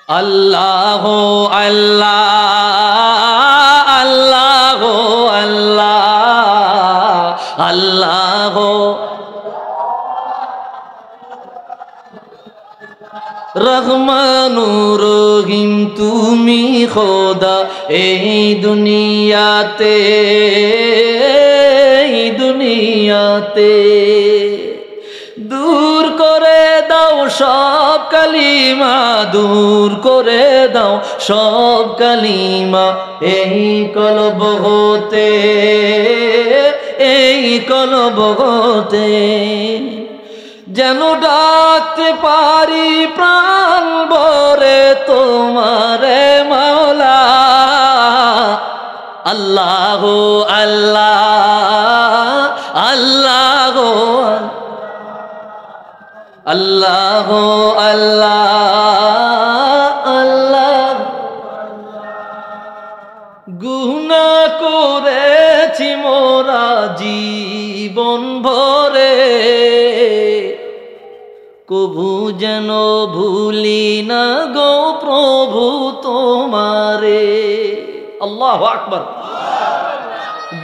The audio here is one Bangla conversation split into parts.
আল্লাহ আল্লাহ আল্লাহ আল্লাহ আল্লাহ রহমানুর রহিম তুমি খোদা এই দুনিয়াতে দূর করে দাও সব কালিমা, দূর করে দাও সব কালিমা এই কলব হতে, এই কলব হতে। যেন ডাকতে পারি প্রাণ ভরে তোমারে মাওলা। আল্লাহ আল্লাহ আল্লাহ আল্লাহ আল্লাহ আল্লাহ। গুনাহ করেছি মোরা জীবন ভরে, কবু যেন ভুলি না গো প্রভু তোমারে। আল্লাহু আকবার।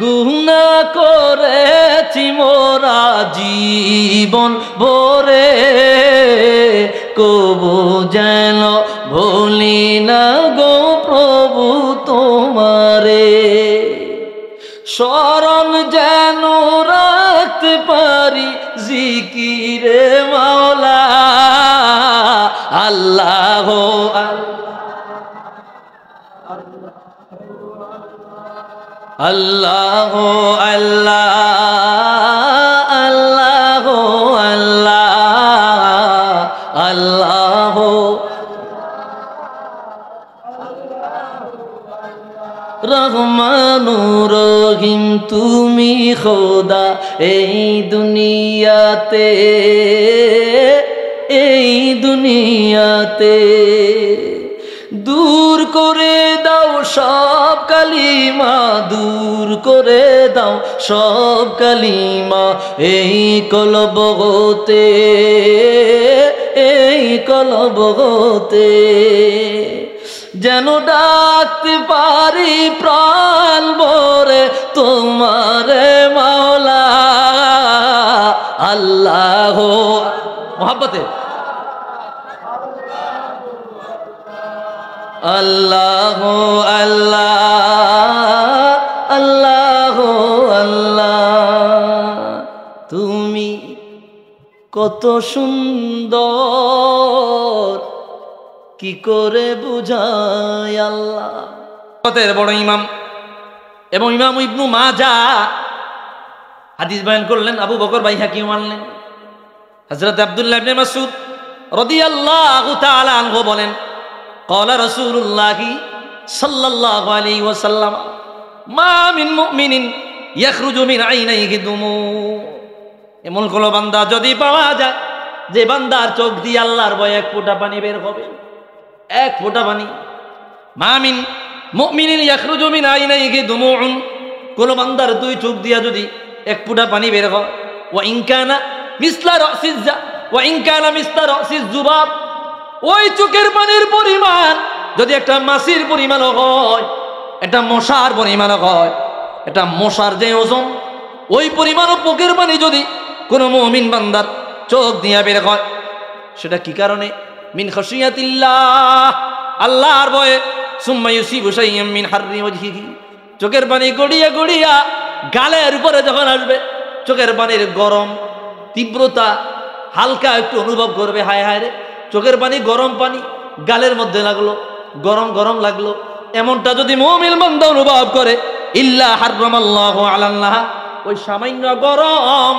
গুনাহ করেছি মোরা জীবন ভরে, কবু যেন ভুলি না গো প্রভু তোমারে। স্মরণ যেন রাখতে পারি জিকিরে মাওলা। আল্লাহ আল্লাহ আল্লাহ আল্লাহ আল্লাহ আল্লাহ। রহমানুর রহিম তুমি খোদা এই দুনিয়াতে, এই দুনিয়াতে। দূর করে দাও সব কালিমা, দূর করে দাও সব কালিমা এই কলব হতে, এই কলব হতে। যেন ডাকতে পারি প্রাণ ভরে তোমারে মাওলা। আল্লাহ মোহাব্বতে আল্লাহ আল্লাহ আল্লাহ আল্লাহ। তুমি কত সুন্দর কি করে বুঝাই আল্লাহ। বড় ইমাম এবং ইমাম ইবনু মাজাহ হাদিস বয়ান করলেন, আবু বকর বাইহাকিও মানলেন। হযরত আব্দুল্লাহ ইবনে মাসউদ রাদিয়াল্লাহু তাআলা আনহু বলেন, ক্বালা রাসূলুল্লাহি সাল্লাল্লাহু আলাইহি ওয়াসাল্লাম, মা মিন মুমিনিন ইয়াখরুজু মিন আইনাইহি দুমু। এমন কোন বান্দা যদি পাওয়া যায় যে বান্দার চোখ দিয়ে আল্লাহর ভয়ে এক ফোঁটা পানি বের হবে, এক ফোঁটা পানি। মা মিন মুমিনিন ইয়াখরুজু মিন আইনাইহি দুমুউন, কোন বান্দার দুই চোখ দিয়া যদি এক ফোঁটা পানি বের হয়, ওয়া ইন কানা মিসলা রাসিজ যুবাব, ওই চোখের পানির পরিমাণ যদি একটা মাছির পরিমাণ হয়, একটা মশার পরিমাণ হয়, একটা মশার যে ওজন, ওই পরিমাণ চোখের পানি যদি কোনো মুমিন বান্দার চোখ দিয়া বের হয়, সেটা কি কারণে? মিন খাশিয়াতিল্লাহ, আল্লাহর ভয়ে। সুম্মা ইউসিবু শাইয়্যাম মিন হাররি ওয়াজহিহি, চোখের পানি গড়িয়া গড়িয়া গালের উপরে যখন আসবে, চোখের পানির গরম তীব্রতা হালকা একটু অনুভব করবে। হায় হায় রে, চোখের পানি গরম পানি গালের মধ্যে লাগলো, গরম গরম লাগলো। এমনটা যদি মুমিন বান্দা অনুভব করে, ইল্লা হাররামাল্লাহু আলান্নাহা, ওই সামান্য গরম,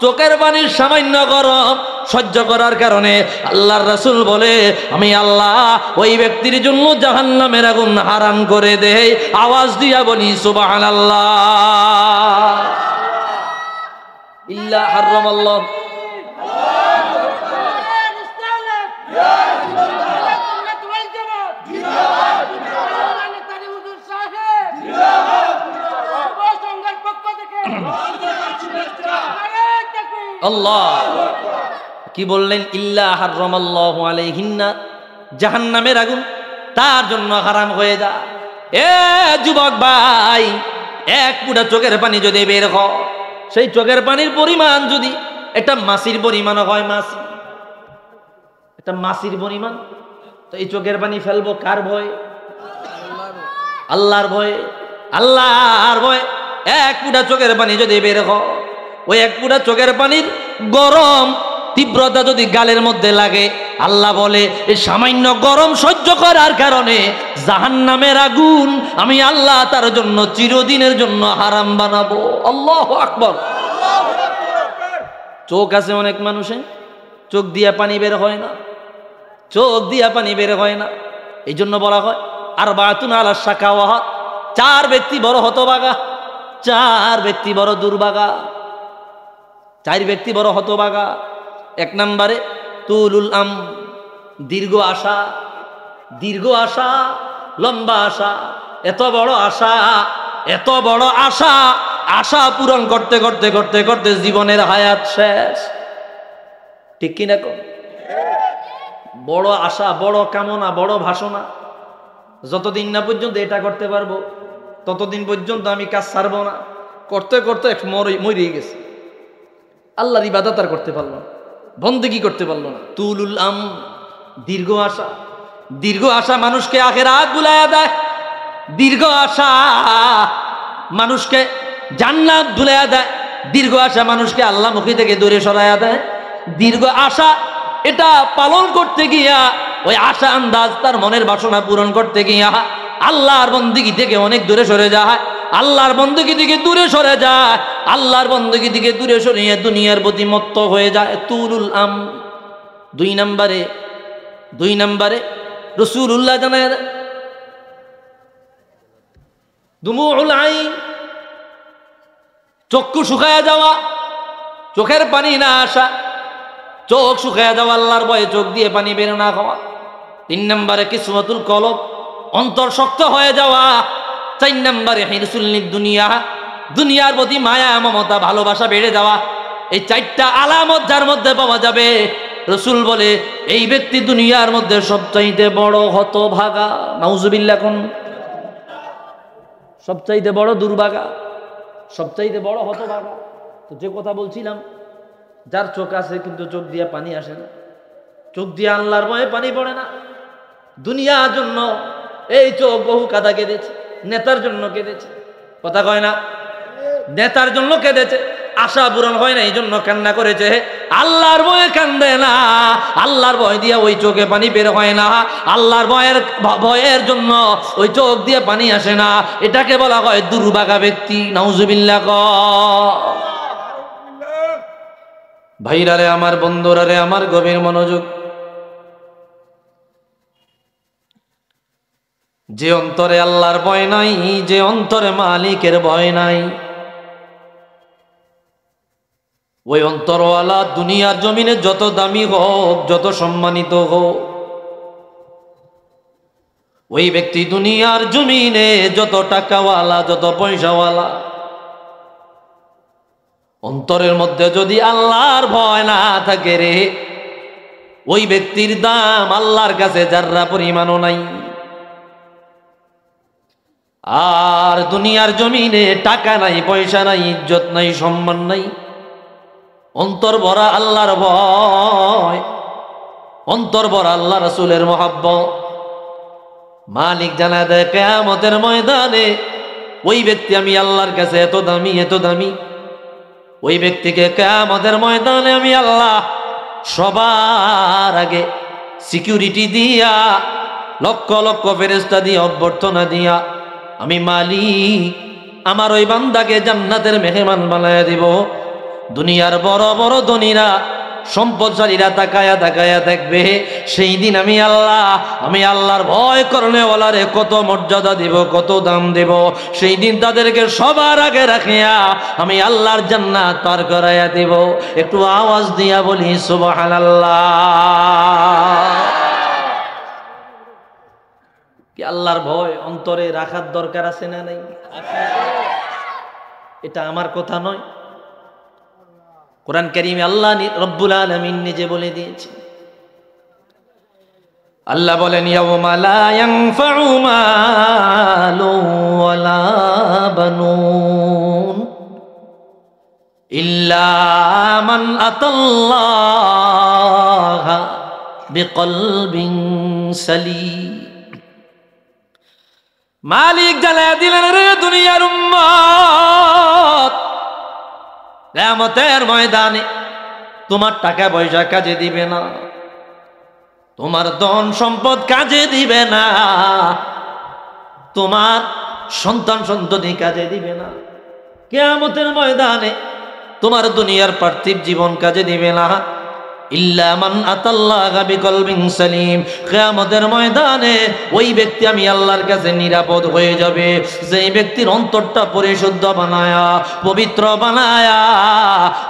চোখের পানির সামান্য গরম সহ্য করার কারণে আল্লাহর রাসূল বলে, আমি আল্লাহ ওই ব্যক্তির জন্য জাহান্নামের আগুন হারাম করে দেই। আওয়াজ দিয়া বলি সুবহানাল্লাহ। ইল্লা হাররামাল্লাহ। আল্লাহ কি বললেন? ইল্লা হাররামাল্লাহু আলাইহিন্না জাহান্নামের আগুন তার জন্য হারাম হয়ে যায়। এ যুবক ভাই, এক ফুটা চোখের পানি যদি বের হয়, সেই চোখের পানির পরিমাণ যদি একটা মাছির পরিমাণ হয়, মাছি একটা মাছির পরিমাণ, তো এই চোখের পানি ফেলবো কার ভয়? আল্লাহর ভয়ে। আল্লাহর ভয় এক ফুটা চোখের পানি যদি বের হয়, ওই এক ফুটা চোখের পানির গরম তীব্রতা যদি গালের মধ্যে লাগে, আল্লাহ বলে এই সামান্য গরম সহ্য করার কারণে জাহান্নামের আগুন আমি আল্লাহ তার জন্য চিরদিনের জন্য হারাম বানাবো। আল্লাহু আকবার। চোখ আছে অনেক মানুষের, চোখ দিয়া পানি বের হয় না, চোখ দিয়া পানি বের হয় না। এই জন্য বলা হয় আরবাতুন আলা শাকাওয়াত, চার ব্যক্তি বড় হতভাগা, চার ব্যক্তি বড় দুর্ভাগা, চার ব্যক্তি বড় হতভাগা। এক নম্বরে তুলুল আম, দীর্ঘ আশা, দীর্ঘ আশা, লম্বা আশা। এত বড় আশা, এত বড় আশা, আশা পূরণ করতে করতে করতে করতে জীবনের হায়াত শেষ। ঠিক কিনা কো? বড় আশা, বড় কামনা, বড় ভাষণা, যতদিন না পর্যন্ত এটা করতে পারবো ততদিন পর্যন্ত আমি কাজ ছাড়বো না, করতে করতে মরিয়ে গেছে। আল্লাহর ইবাদত আর করতে পারলো না, বন্দেগী করতে পারলো না। তুলুল আম, দীর্ঘ আশা, দীর্ঘ আশা মানুষকে আখিরাত ভুলাইয়া দেয়, দীর্ঘ আশা মানুষকে জান্নাত ভুলাইয়া দেয়, দীর্ঘ আশা মানুষকে আল্লাহমুখী থেকে দূরে সরাইয়া দেয়। দীর্ঘ আশা এটা পালন করতে গিয়া, ওই আশা আন্দাজ তার মনের বাসনা পূরণ করতে গিয়া আল্লাহর বন্দেগী থেকে অনেক দূরে সরে যায়, আল্লাহর বন্দেগী থেকে দূরে সরে যায়, আল্লাহর বন্দেগী থেকে দূরে সরিয়ে দুনিয়ার প্রতি মত্ত হয়ে যায়। তুলুল আম। দুই নম্বরে রাসূলুল্লাহ জানায় দুমুউল আইন, চক্ষু শুকায়া যাওয়া, চোখের পানি না আসা, চোখ শুকায়া যাওয়া, আল্লাহর ভয়ে চোখ দিয়ে পানি বের না খাওয়া। তিন নম্বরে কিসমতুল কলব, অন্তর শক্ত হয়ে যাওয়া। চার নম্বরে হিরসুল দুনিয়া, দুনিয়ার প্রতি মায়া মমতা ভালোবাসা বেড়ে যাওয়া। এই চারটা আলামত যার মধ্যে পাওয়া যাবে, রাসূল বলে এই ব্যক্তি দুনিয়ার মধ্যে সবচাইতে বড় হতভাগা। নাউজুবিল্লাহ। কোন সবচাইতে বড় দুর্ভাগা, সবচাইতে বড় হতভাগা? তো যে কথা বলছিলাম, যার চোখ আছে কিন্তু চোখ দিয়ে পানি আসে না, চোখ দিয়ে আল্লাহর ভয়ে পানি পড়ে না। দুনিয়ার জন্য এই চোখ বহু কাদা কেঁদেছে, নেতার জন্য কেঁদেছে, কথা কয় না? নেতার জন্য কেঁদেছে, আশা পূরণ হয় না এই জন্য কান্না করেছে। আল্লাহর ভয়ে কান্দে না, আল্লাহর ভয় দিয়ে ওই চোখে পানি বের হয় না, আল্লাহর ভয়ের জন্য ওই চোখ দিয়ে পানি আসে না। এটাকে বলা হয় দুর্ভাগা ব্যক্তি। নাউজুবিল্লাহ। ভাইরা রে আমার, বন্ধুরা রে আমার, গভীর মনোযোগ। যে অন্তরে আল্লাহর ভয় নাই, যে অন্তরে মালিকের ভয় নাই, ওই অন্তরওয়ালা দুনিয়ার জমিনে যত দামি হোক, যত সম্মানিত হোক, ওই ব্যক্তি দুনিয়ার জমিনে যত টাকাওয়ালা, যত পয়সাওয়ালা, অন্তরের মধ্যে যদি আল্লাহর ভয় না থাকে রে, ওই ব্যক্তির দাম আল্লাহর কাছে যাররা পরিমাণও নাই। আর দুনিয়ার জমিনে টাকা নাই, পয়সা নাই, ইজ্জত নাই, সম্মান নাই, অন্তর ভরা আল্লাহর ভয়, অন্তর ভরা আল্লাহ রাসূলের মহব্বত। মালিক জানা দেয় কিয়ামতের ময়দানে ওই ব্যক্তি আমি আল্লাহর কাছে এত দামি, এত দামি, ওই ব্যক্তিকে কিয়ামতের ময়দানে আমি আল্লাহ সবার আগে সিকিউরিটি দিয়া, লক্ষ লক্ষ ফেরেশতা দিয়ে, অভ্যর্থনা দিয়া আমি মালিক আমার ওই বান্দাকে জান্নাতের মেহমান বানায়া দিব। দুনিয়ার বড় বড় ধনীরা, সম্পদশালীরা তাকায়া তাকায়া দেখবে, সেই দিন আমি আল্লাহর ভয় করনেওয়ালারে কত মর্যাদা দিব, কত দাম দেব। সেই দিন তাদেরকে সবার আগে রাখিয়া আমি আল্লাহর জান্নাত পার করাইয়া দেব। একটু আওয়াজ দিয়া বলি সুবহানাল্লাহ। কি আল্লাহর ভয় অন্তরে রাখার দরকার আছে না নাই? এটা আমার কথা নয়, কোরআন কারীমে আল্লাহ রব্বুল আলামিন নিজে বলে দিয়েছে, আল্লাহ বলেন ইয়াউমা লা ইয়ানফাউ মালু ওয়ালা বানুন ইল্লা মান আতাল্লাহা বিকলবিন সালিম। মালিক জানায়া দিলেন, রে দুনিয়ার উম্মত, কিয়ামতের ময়দানে তোমার টাকা পয়সা কাজে দিবে না, তোমার ধন সম্পদ কাজে দিবে না, তোমার সন্তান সন্ততি কাজে দিবে না। কিয়ামতের ময়দানে তোমার দুনিয়ার পার্থিব জীবন কাজে দিবে না। ইল্লা মান আতাল্লাহা বিকলবিন সালিম। কিয়ামতের ময়দানে ওই ব্যক্তি আমি আল্লাহর কাছে নিরাপদ হয়ে যাবে যেই ব্যক্তির অন্তরটা পরিশুদ্ধ বানায়া, পবিত্র বানায়া,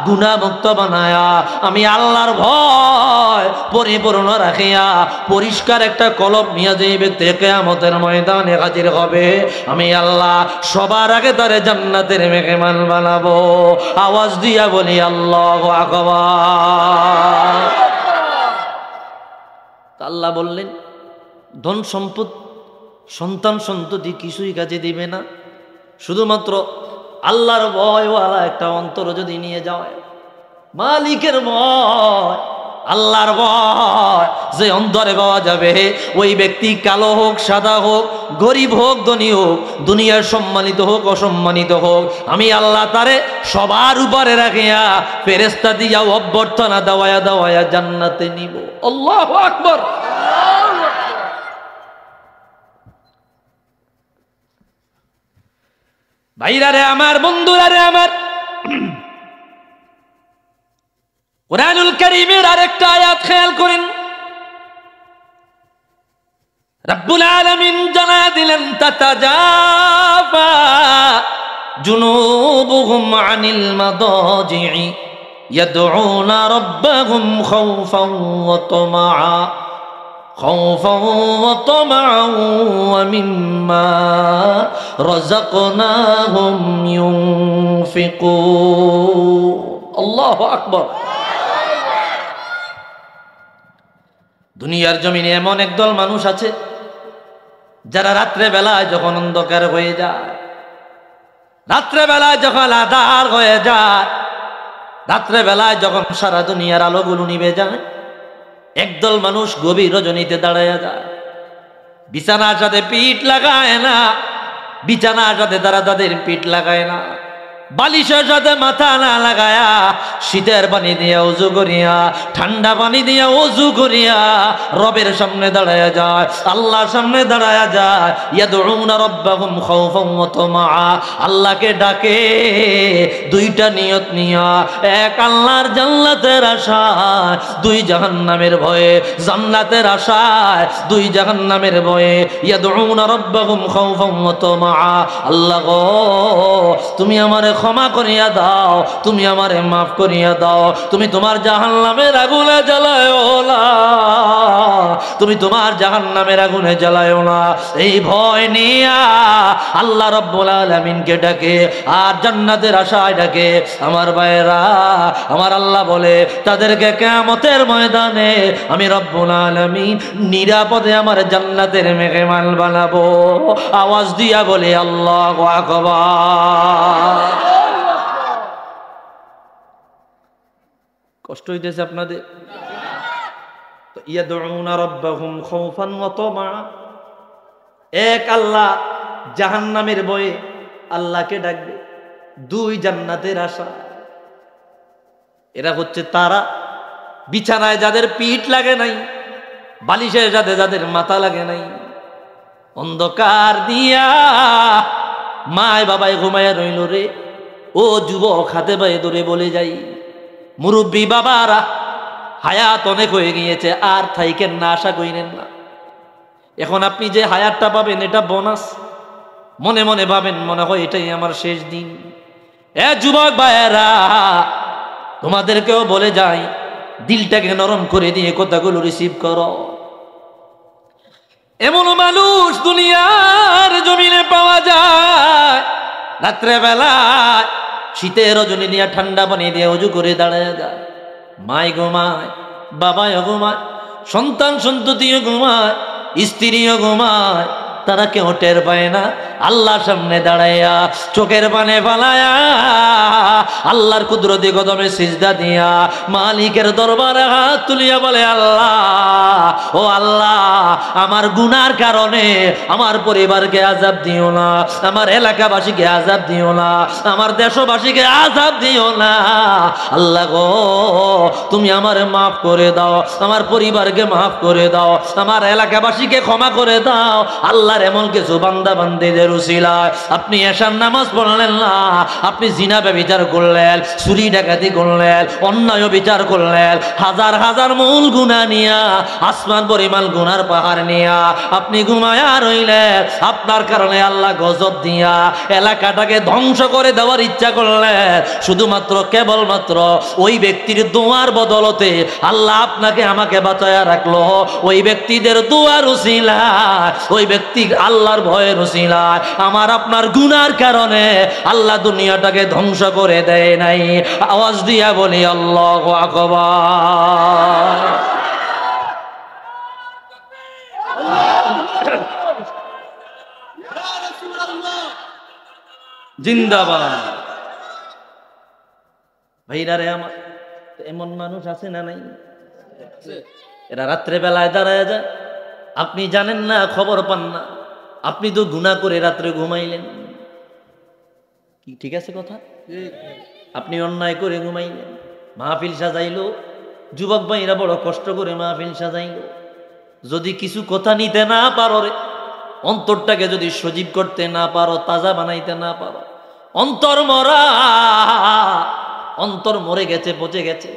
গুনাহমুক্ত বানায়া, আমি আল্লাহর ভয় পরিপূর্ণ রাখিয়া পরিষ্কার একটা কলব নিয়ে যেই ব্যক্তি কিয়ামতের ময়দানে হাজির হবে, আমি আল্লাহ সবার আগে তারে জান্নাতের মেহমান বানাবো। আওয়াজ দিয়া বলি আল্লাহু আকবার। আল্লাহ বললেন, ধন সম্পদ সন্তান সন্ততি কিছুই কাজে দিবে না, শুধুমাত্র আল্লাহর ভয়ওয়ালা একটা অন্তর যদি নিয়ে যায়, মালিকের ভয়, আল্লাহর ভয় যে অন্তরে পাওয়া যাবে, ওই ব্যক্তি কালো হোক সাদা হোক, গরিব হোক ধনী হোক, দুনিয়ার সম্মানিত হোক অসম্মানিত হোক, আমি আল্লাহ তারে সবার উপরে রাখিয়া ফেরেশতা দিয়া অভ্যর্থনা দেওয়ায়া দেওয়ায়া জান্নাতে নিব। আল্লাহু আকবার। ভাইরা রে আমার, বন্ধুরা রে আমার, কুরআনুল কারীমের আরেকটা আয়াত খেয়াল করেন। রব্বুল আলামিন জানায়া দিলেন, তাতাজাফা জুনুবুহুম আনিল মাদাজি'i ইয়াদউনা রাব্বাহুম খাওফান ওয়া তামাআ ওয়া মিম্মা রাযাকনাহুম ইউনফিকুন। আল্লাহু আকবার। দুনিয়ার জমিনে এমন একদল মানুষ আছে যারা রাত্রে বেলায় যখন অন্ধকার হয়ে যায়, রাত্রে বেলায় যখন আঁধার হয়ে যায়, রাত্রে বেলায় যখন সারা দুনিয়ার আলোগুলো নিভে যায়, একদল মানুষ গভীর রজনীতে দাঁড়ায় যায়, বিছানার সাথে পিঠ লাগায় না, বিছানার সাথে তারা তাদের পিঠ লাগায় না, বালিশের সাথে মাথা না লাগায়া শীতের পানি দিয়ে ওযু করিয়া, ঠান্ডা পানি দিয়ে ওযু করিয়া রবের সামনে দাঁড়ায়া যায়, আল্লাহর সামনে দাঁড়ায়া যায়। ইয়াদউনা রাব্বাহুম খাওফান ওয়া তামাআ, আল্লাহকে ডাকে দুইটা নিয়ত নিয়া, এক আল্লাহর জান্নাতের আশায়, দুই জাহান্নামের ভয়ে, জান্নাতের আশায়, দুই জাহান্নামের ভয়ে। ইয়াদউনা রাব্বাহুম খাওফান ওয়া তামাআ, আল্লাহ গো তুমি আমারে ক্ষমা করিয়া দাও, তুমি আমারে মাফ করিয়া দাও, তুমি তোমার জাহান্নামের আগুনে জ্বালায়ো না, তুমি তোমার জাহান্নামের আগুনে জ্বালায়ো না। এই ভয় নিয়া আল্লাহ রাব্বুল আলামিনকে ডাকে আর জান্নাতের আশায় ডাকে। আমার ভাইরা, আমার আল্লাহ বলে তাদেরকে কিয়ামতের ময়দানে আমি রব্বুল আলামিন নিরাপদে আমার জান্নাতের মেহমান বানাবো। আওয়াজ দিয়া বলে আল্লাহু আকবার। কষ্ট হইতেছে আপনাদের? ইয়াদউনা রাব্বাহুম খাওফান ওয়া তামাআ, এক আল্লাহ জাহান্নামের ভয়ে আল্লাহকে ডাকবে, দুই জান্নাতের আশা। এরা হচ্ছে তারা বিছানায় যাদের পিঠ লাগে নাই, বালিশের সাথে যাদের মাথা লাগে নাই, অন্ধকার দিয়া মায় বাবায় ঘুমায় রইল রে। ও যুবক, হাতে পায়ে ধরে বলে যাই, মুরব্বী বাবারা, হায়াত অনেক হয়ে গিয়েছে, আর থাইকেন না, আশা কইরেন না। এখন আপনি যে হায়াতটা পাবেন এটা বোনাস, মনে মনে ভাবেন মনে হয় এটাই আমার শেষ দিন। এ যুবক ভাইয়েরা, তোমাদেরকেও বলে যাই, দিলটাকে নরম করে দিয়ে কথাগুলো রিসিভ করো। এমন মানুষ দুনিয়ার জমিনে পাওয়া যায়, রাত্রে বেলায় শীতের রজনী নিয়ে ঠান্ডা পানি দিয়ে ওযু করে দাঁড়ায় যায়, মাই ঘুমায়, বাবায় ঘুমায়, সন্তান সন্ততিও ঘুমায়, স্ত্রীও ঘুমায়, তারা কেউ টের পায় না। আল্লাহর সামনে দাঁড়াইয়া চোখের পানে ফালায়া আল্লাহর কুদরতি কদমে সিজদা দিয়া মালিকের দরবারে হাত তুলিয়া বলে, আল্লাহ, ও আল্লাহ, আমার গুনার কারণে আমার পরিবারকে আযাব দিও না, আমার এলাকাবাসীকে আযাব দিও না, আমার দেশবাসীকে আযাব দিও না। আল্লাহ গো, তুমি আমারে মাফ করে দাও, আমার পরিবারকে মাফ করে দাও, আমার এলাকাবাসীকে ক্ষমা করে দাও। আল্লাহর এমন কিছু বান্দা বান্দীদের উসিলায় আপনি এশার নামাজ পড়লেন না, আপনি জিনা ব্যভিচার করলেন, চুরি ডাকাতি করলেন, অন্যায় বিচার করলেন, হাজার হাজার মূল গুনাহ নিয়া, আসমান পরিমাণ গুনার পাহাড় নিয়া আপনি ঘুমায়া রইলেন। আপনার কারণে আল্লাহ গজব দিয়া এলাকাটাকে ধ্বংস করে দেওয়ার ইচ্ছা করলেন। শুধুমাত্র কেবলমাত্র ওই ব্যক্তির দোয়ার বদলতে আল্লাহ আপনাকে আমাকে বাঁচায়া রাখলো। ওই ব্যক্তিদের দোয়ার উসিলায়, ওই ব্যক্তি আল্লাহর ভয়ের উসিলায় আমার আপনার গুনার কারণে আল্লাহ দুনিয়াটাকে ধ্বংস করে দেয় নাই। আওয়াজ দিয়া বলি আল্লাহু আকবার। জিন্দাবাদ। ভাইরা রে আমার, এমন মানুষ আছে না নাই? এরা রাত্রে বেলায় দাঁড়ায় যায়, আপনি জানেন না, খবর পান না, আপনি তো গুনাহ করে রাত্রে ঘুমাইলেন। কি ঠিক আছে কথা? আপনি অন্যায় করে ঘুমাইলেন, মাহফিল সাজাইলো, যুবক ভাইরা বড় কষ্ট করে মাহফিল সাজাইলো। যদি কিছু কথা নিতে না পারো রে, অন্তরটাকে যদি সজীব করতে না পারো, তাজা বানাইতে না পারো, অন্তর মরা, অন্তর মরে গেছে, পচে গেছে,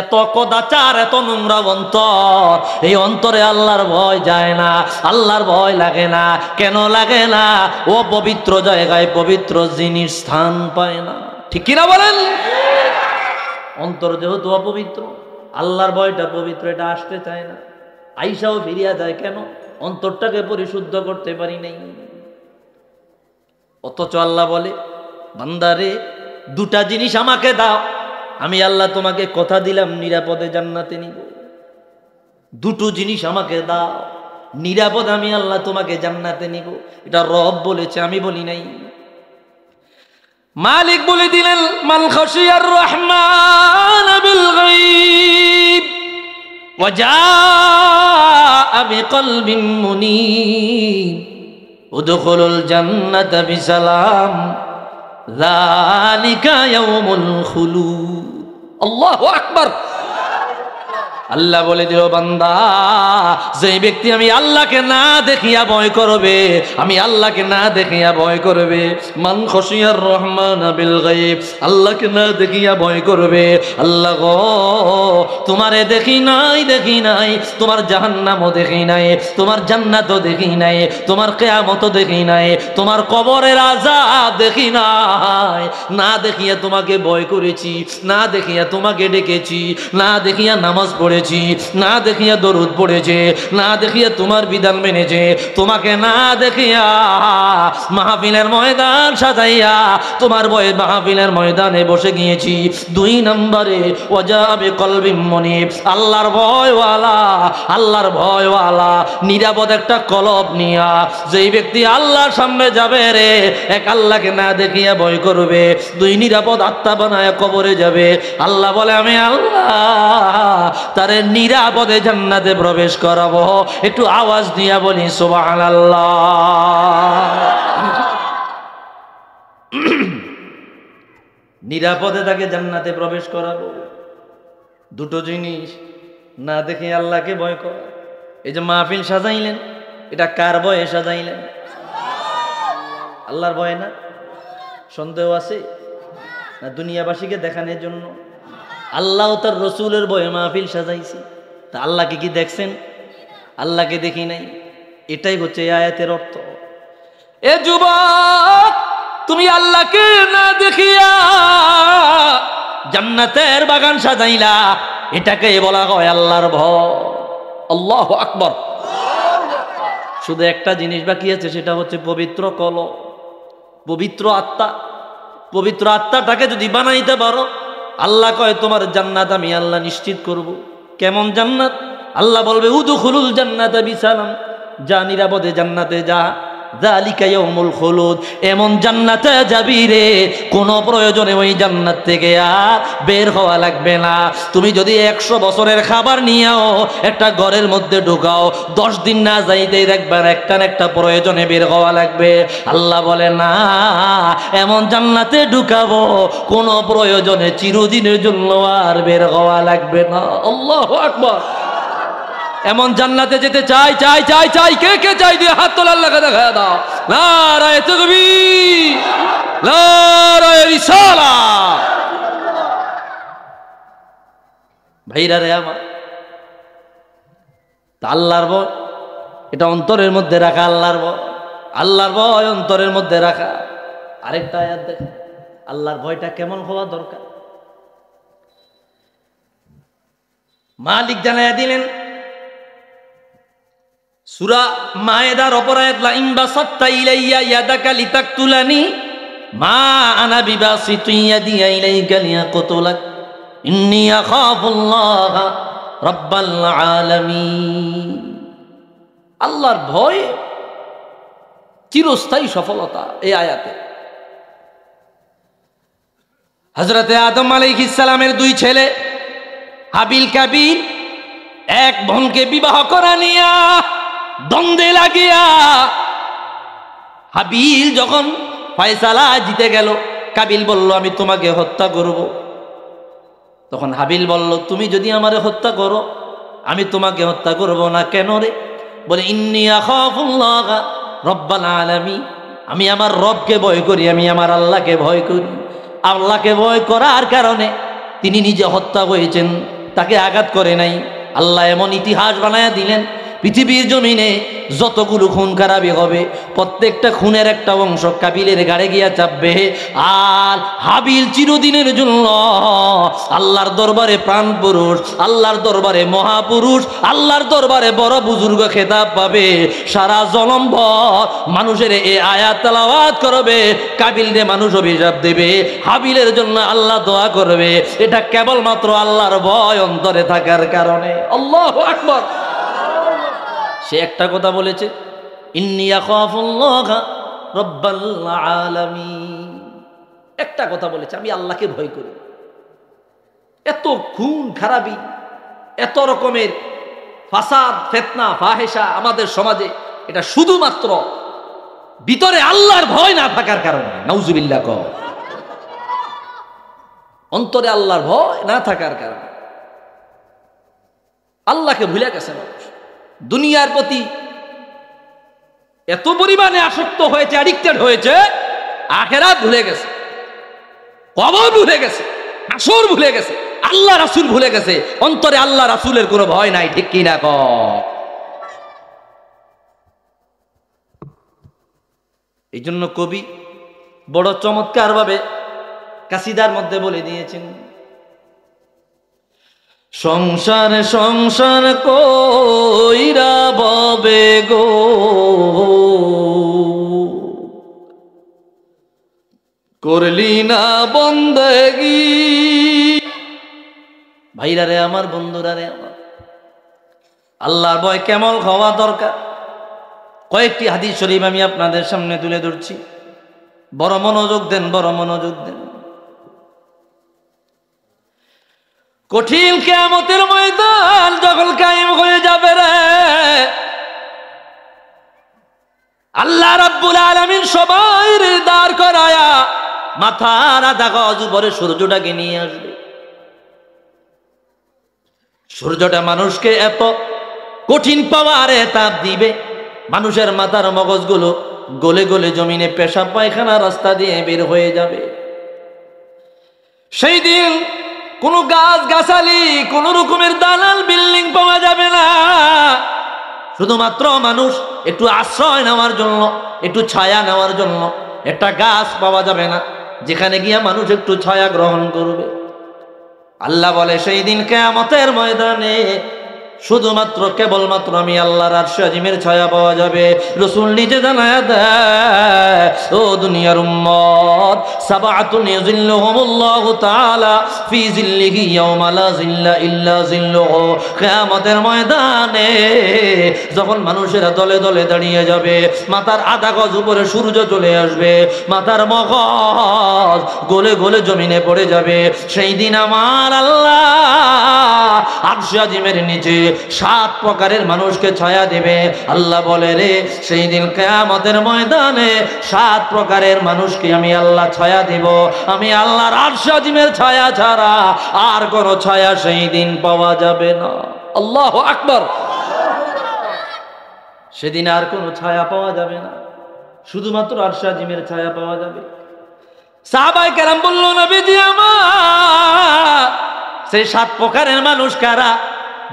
এত কদাচার, এত নোংরা অন্তর, এই অন্তরে আল্লাহর ভয় যায় না, আল্লাহর ভয় লাগে না। কেন লাগে না? ও পবিত্র জায়গায় পবিত্র জিনিস স্থান পায় না। ঠিক কিনা বলেন? অন্তর যেহেতু অপবিত্র, আল্লাহর ভয়টা পবিত্র, এটা আসতে চায় না, আইসাও ফিরিয়া যায়। কেন? অন্তরটাকে পরিশুদ্ধ করতে পারি নাই। অথচ আল্লাহ বলে, বান্দারে, দুটা জিনিস আমাকে দাও, আমি আল্লাহ তোমাকে কথা দিলাম নিরাপদে জান্নাতে নিব। দুটো জিনিস আমাকে দাও, নিরাপদ আমি আল্লাহ তোমাকে জান্নাতে নিব। এটা রব বলেছে, আমি বলি নাই। মালিক বলে দিলেন, মান খাশিয়ার রহমান বিল গায়ব ওয়া জাআ বিকলবিন মুনীব উদখুলুল জান্নাতা বিসালাম যালিকা ইয়াউমুল খুলুদ। আল্লাহু আকবার। আল্লাহ বলে দিল, বান্দা, যে ব্যক্তি আমি আল্লাহকে না দেখিয়া ভয় করবে, আমি আল্লাহকে না দেখিয়া ভয় করবে, মান খাশিয়ার রহমান বিল গায়ব, আল্লাহকে না দেখিয়া ভয় করবে। আল্লাহ গো, তোমারে দেখি নাই, দেখি নাই, তোমার জাহান্নামও দেখি নাই, তোমার জান্নাতও দেখি নাই, তোমার কিয়ামতও দেখি নাই, তোমার কবরের আযাব দেখি নাই। না দেখিয়া তোমাকে ভয় করেছি, না দেখিয়া তোমাকে ডেকেছি, না দেখিয়া নামাজ পড়েছি, না দেখিয়া দরুদ পড়েছে, না দেখিয়া তোমার বিধান মেনেছে, তোমাকে না দেখিয়া মাহফিলের ময়দান সাজাইয়া তোমার ভয়ে মাহফিলের ময়দানে বসে গিয়েছি। দুই নম্বরে ওয়াজাবে কলবিম মুনীব, আল্লাহর ভয়ওয়ালা, আল্লাহর ভয়ওয়ালা নিরাপদ একটা কলব নিয়া যেই ব্যক্তি আল্লাহর সামনে যাবে রে, এক আল্লাহকে না দেখিয়া ভয় করবে, দুই নিরাপদ আত্মা বানায় কবরে যাবে। আল্লাহ বলে, আমি আল্লাহ তারে নিরাপদে জান্নাতে প্রবেশ করাবো। একটু আওয়াজ দিয়া বলি সুবহানাল্লাহ। নিরাপদে তাকে জান্নাতে প্রবেশ করাবো। দুটো জিনিস, না দেখে আল্লাহকে ভয় করা। এই যে মাহফিল সাজাইলেন, এটা কার ভয়ে সাজাইলেন? আল্লাহর ভয় না? সন্দেহ আছে না? দুনিয়াবাসীকে দেখানোর জন্য? আল্লাহ তার রসুলের ভয়ে মাহফিল সাজাইছি। তা আল্লাহকে কি দেখছেন? আল্লাহকে দেখি নাই। এটাই হচ্ছে এই আয়াতের অর্থ। এ যুবক, তুমি আল্লাহকে না দেখিয়া জান্নাতের বাগান সাজাইলা, এটাকে বলা হয় আল্লাহর ভয়। আল্লাহু আকবার। শুধু একটা জিনিস বাকি আছে, সেটা হচ্ছে পবিত্র কলব, পবিত্র আত্মা। পবিত্র আত্মাটাকে যদি বানাইতে পারো, আল্লাহ কয় তোমার জান্নাত আমি আল্লাহ নিশ্চিত করব। কেমন জান্নাত? আল্লাহ বলবে উদখুলুল জান্নাতা বিসালাম, যা নিরাপদে জান্নাতে যা। যালিকা ইয়াউমুল খুলুদ, এমন জান্নাতে যাবি রে কোনো প্রয়োজনে ওই জান্নাত থেকে আর বের হওয়া লাগবে না। তুমি যদি 100 বছরের খাবার নিয়েও একটা ঘরের মধ্যে ঢুকাও, 10 দিন না যাইতেই দেখবেন একটা না একটা প্রয়োজনে বের হওয়া লাগবে। আল্লাহ বলে না, এমন জান্নাতে ঢুকাবো কোনো প্রয়োজনে চিরদিনের জন্য আর বের হওয়া লাগবে না। আল্লাহু আকবার। এমন জান্নাতে যেতে চাই চাই চাই চাই কে কে চাই দিয়ে হাত তোলা, আল্লাহকে দেখা দাও। নারায়ে তাকবীর, নারায়ে রিসালাত। ভাইরা রে আমার, আল্লাহর ভয় এটা অন্তরের মধ্যে রাখা, আল্লাহর ভয়, আল্লাহর ভয় অন্তরের মধ্যে রাখা। আরেকটা আয়াত দেখেন, আল্লাহর ভয়টা কেমন হওয়া দরকার। মালিক জানাইয়া দিলেন সূরা মায়েদার অপর আয়াত, লা ইন বাসাত্তা ইলাইয়া ইয়াদাকা লিতাকতুলানি মা আনা বিবাসিতু ইয়াদিয়া ইলাইকা লিয়াকতুলাক ইন্নী আখাফুল্লাহ রাব্বাল আলামিন। আল্লাহর ভয় চিরস্থায়ী সফলতা। এই আয়াতে হযরতে আদম আলাইহিস সালামের 2 ছেলে হাবিল কাবিল, এক বোনকে বিবাহ করা নিয়া দ্বন্দ্বে লাগিয়া হাবিল যখন ফয়সালা জিতে গেল, কাবিল বলল আমি তোমাকে হত্যা করব। তখন হাবিল বলল তুমি যদি আমারে হত্যা করো আমি তোমাকে হত্যা করব না। কেন রে? বলে ইন্নী আখাফুল্লাহ রাব্বাল আলামিন, আমি আমার রবকে ভয় করি, আমি আমার আল্লাহকে ভয় করি। আল্লাহকে ভয় করার কারণে তিনি নিজে হত্যা হয়েছেন, তাকে আঘাত করে নাই। আল্লাহ এমন ইতিহাস বানায়া দিলেন, পৃথিবীর জমিনে যতগুলো খুন খারাপি হবে প্রত্যেকটা খুনের একটা অংশ কাবিলের গাড়ে গিয়া চাপবে। আর হাবিল চিরদিনের জন্য আল্লাহর দরবারে প্রাণ পুরুষ, আল্লাহর দরবারে মহাপুরুষ, আল্লাহর দরবারে বড় বুজুর্গ খেতাব পাবে। সারা জনমভর মানুষের এই আয়াত তেলাওয়াত করবে, কাবিলরে মানুষ অভিশাপ দেবে, হাবিলের জন্য আল্লাহ দোয়া করবে। এটা কেবলমাত্র আল্লাহর ভয় অন্তরে থাকার কারণে। আল্লাহু আকবার। সে একটা কথা বলেছে, ইন্নী আখাফুল্লাহ রাব্বাল আলামিন। একটা কথা বলেছে, আমি আল্লাহকে ভয় করি। এত খুন খারাপি, এত রকমের ফাসাদ ফিতনা ফাহিশা আমাদের সমাজে, এটা শুধুমাত্র ভিতরে আল্লাহর ভয় না থাকার কারণে। নাউজুবিল্লাহ। অন্তরে আল্লাহর ভয় না থাকার কারণে আল্লাহকে ভুলে গেছে মানুষ। দুনিয়ার প্রতি এত পরিমাণে আসক্ত হয়েছে, অ্যাডিক্টেড হয়েছে, আখিরাত ভুলে গেছে, কবর ভুলে গেছে, হাসর ভুলে গেছে, আল্লাহ রাসূল ভুলে গেছে। অন্তরে আল্লাহ রাসূলের কোনো ভয় নাই, ঠিক কি না? এই জন্য কবি বড় চমৎকার ভাবে কাসিদার মধ্যে বলে দিয়েছেন, সংসার সংসার কইরা ববে গো করলি না বন্দেগি। ভাইরা রে আমার, বন্ধুরা রে আমার, আল্লাহর ভয় কেমন হওয়া দরকার। কয়েকটি হাদিস শরীফ আমি আপনাদের সামনে তুলে ধরছি, বড় মনোযোগ দেন, বড় মনোযোগ দেন। কঠিন কিয়ামতের ময়দান যখন কায়েম হয়ে যাবে রে, আল্লাহ রাব্বুল আলামিন সবাই দাঁড় করায়া মাথার আধা গজ উপরে সূর্যটাকে নিয়ে আসবে। সূর্যটা মানুষকে এত কঠিন পাওয়ারে তাপ দিবে, মানুষের মাথার মগজগুলো গলে গলে জমিনে পেশাব পায়খানা রাস্তা দিয়ে বের হয়ে যাবে। সেই দিন কোনো গাছ গাছালি, কোন রকমের দালাল বিল্ডিং পাওয়া যাবে না। শুধুমাত্র মানুষ একটু আশ্রয় নেওয়ার জন্য, একটু ছায়া নেওয়ার জন্য একটা গাছ পাওয়া যাবে না যেখানে গিয়া মানুষ একটু ছায়া গ্রহণ করবে। আল্লাহ বলে সেই দিন কিয়ামতের ময়দানে শুধুমাত্র কেবলমাত্র আমি আল্লাহর আরশে আজিমের ছায়া পাওয়া যাবে। রাসূল নিজে জানায়া দেয়, ও দুনিয়ার উম্মত, সাবআতুন ইউযিল্লুহুমুল্লাহু তাআলা ফি যিল্লিহি ইয়াওমা লা যিল্লা ইল্লা যিল্লুহু। কিয়ামতের ময়দানে যখন মানুষেরা দলে দলে দাঁড়িয়ে যাবে, মাথার আধা গজ উপরে সূর্য চলে আসবে, মাথার মগজ গলে গলে জমিনে পড়ে যাবে, সেই দিন আমার আল্লাহ আরশে আজিমের নিচে 7 প্রকারের মানুষকে ছায়া দেবে। আল্লাহ বলে, রে সেই দিন কিয়ামতের ময়দানে 7 প্রকারের মানুষকে আমি আল্লাহ ছায়া দেব। আমি আল্লাহর আরশে আজিমের ছায়া ছাড়া আর কোনো ছায়া সেই দিন পাওয়া যাবে না। আল্লাহু আকবার। সেদিন আর কোনো ছায়া পাওয়া যাবে না, শুধুমাত্র আরশে আজিমের ছায়া পাওয়া যাবে। সাহাবায়ে কেরাম বলল, নবীজি আমার, সেই 7 প্রকারের মানুষ কারা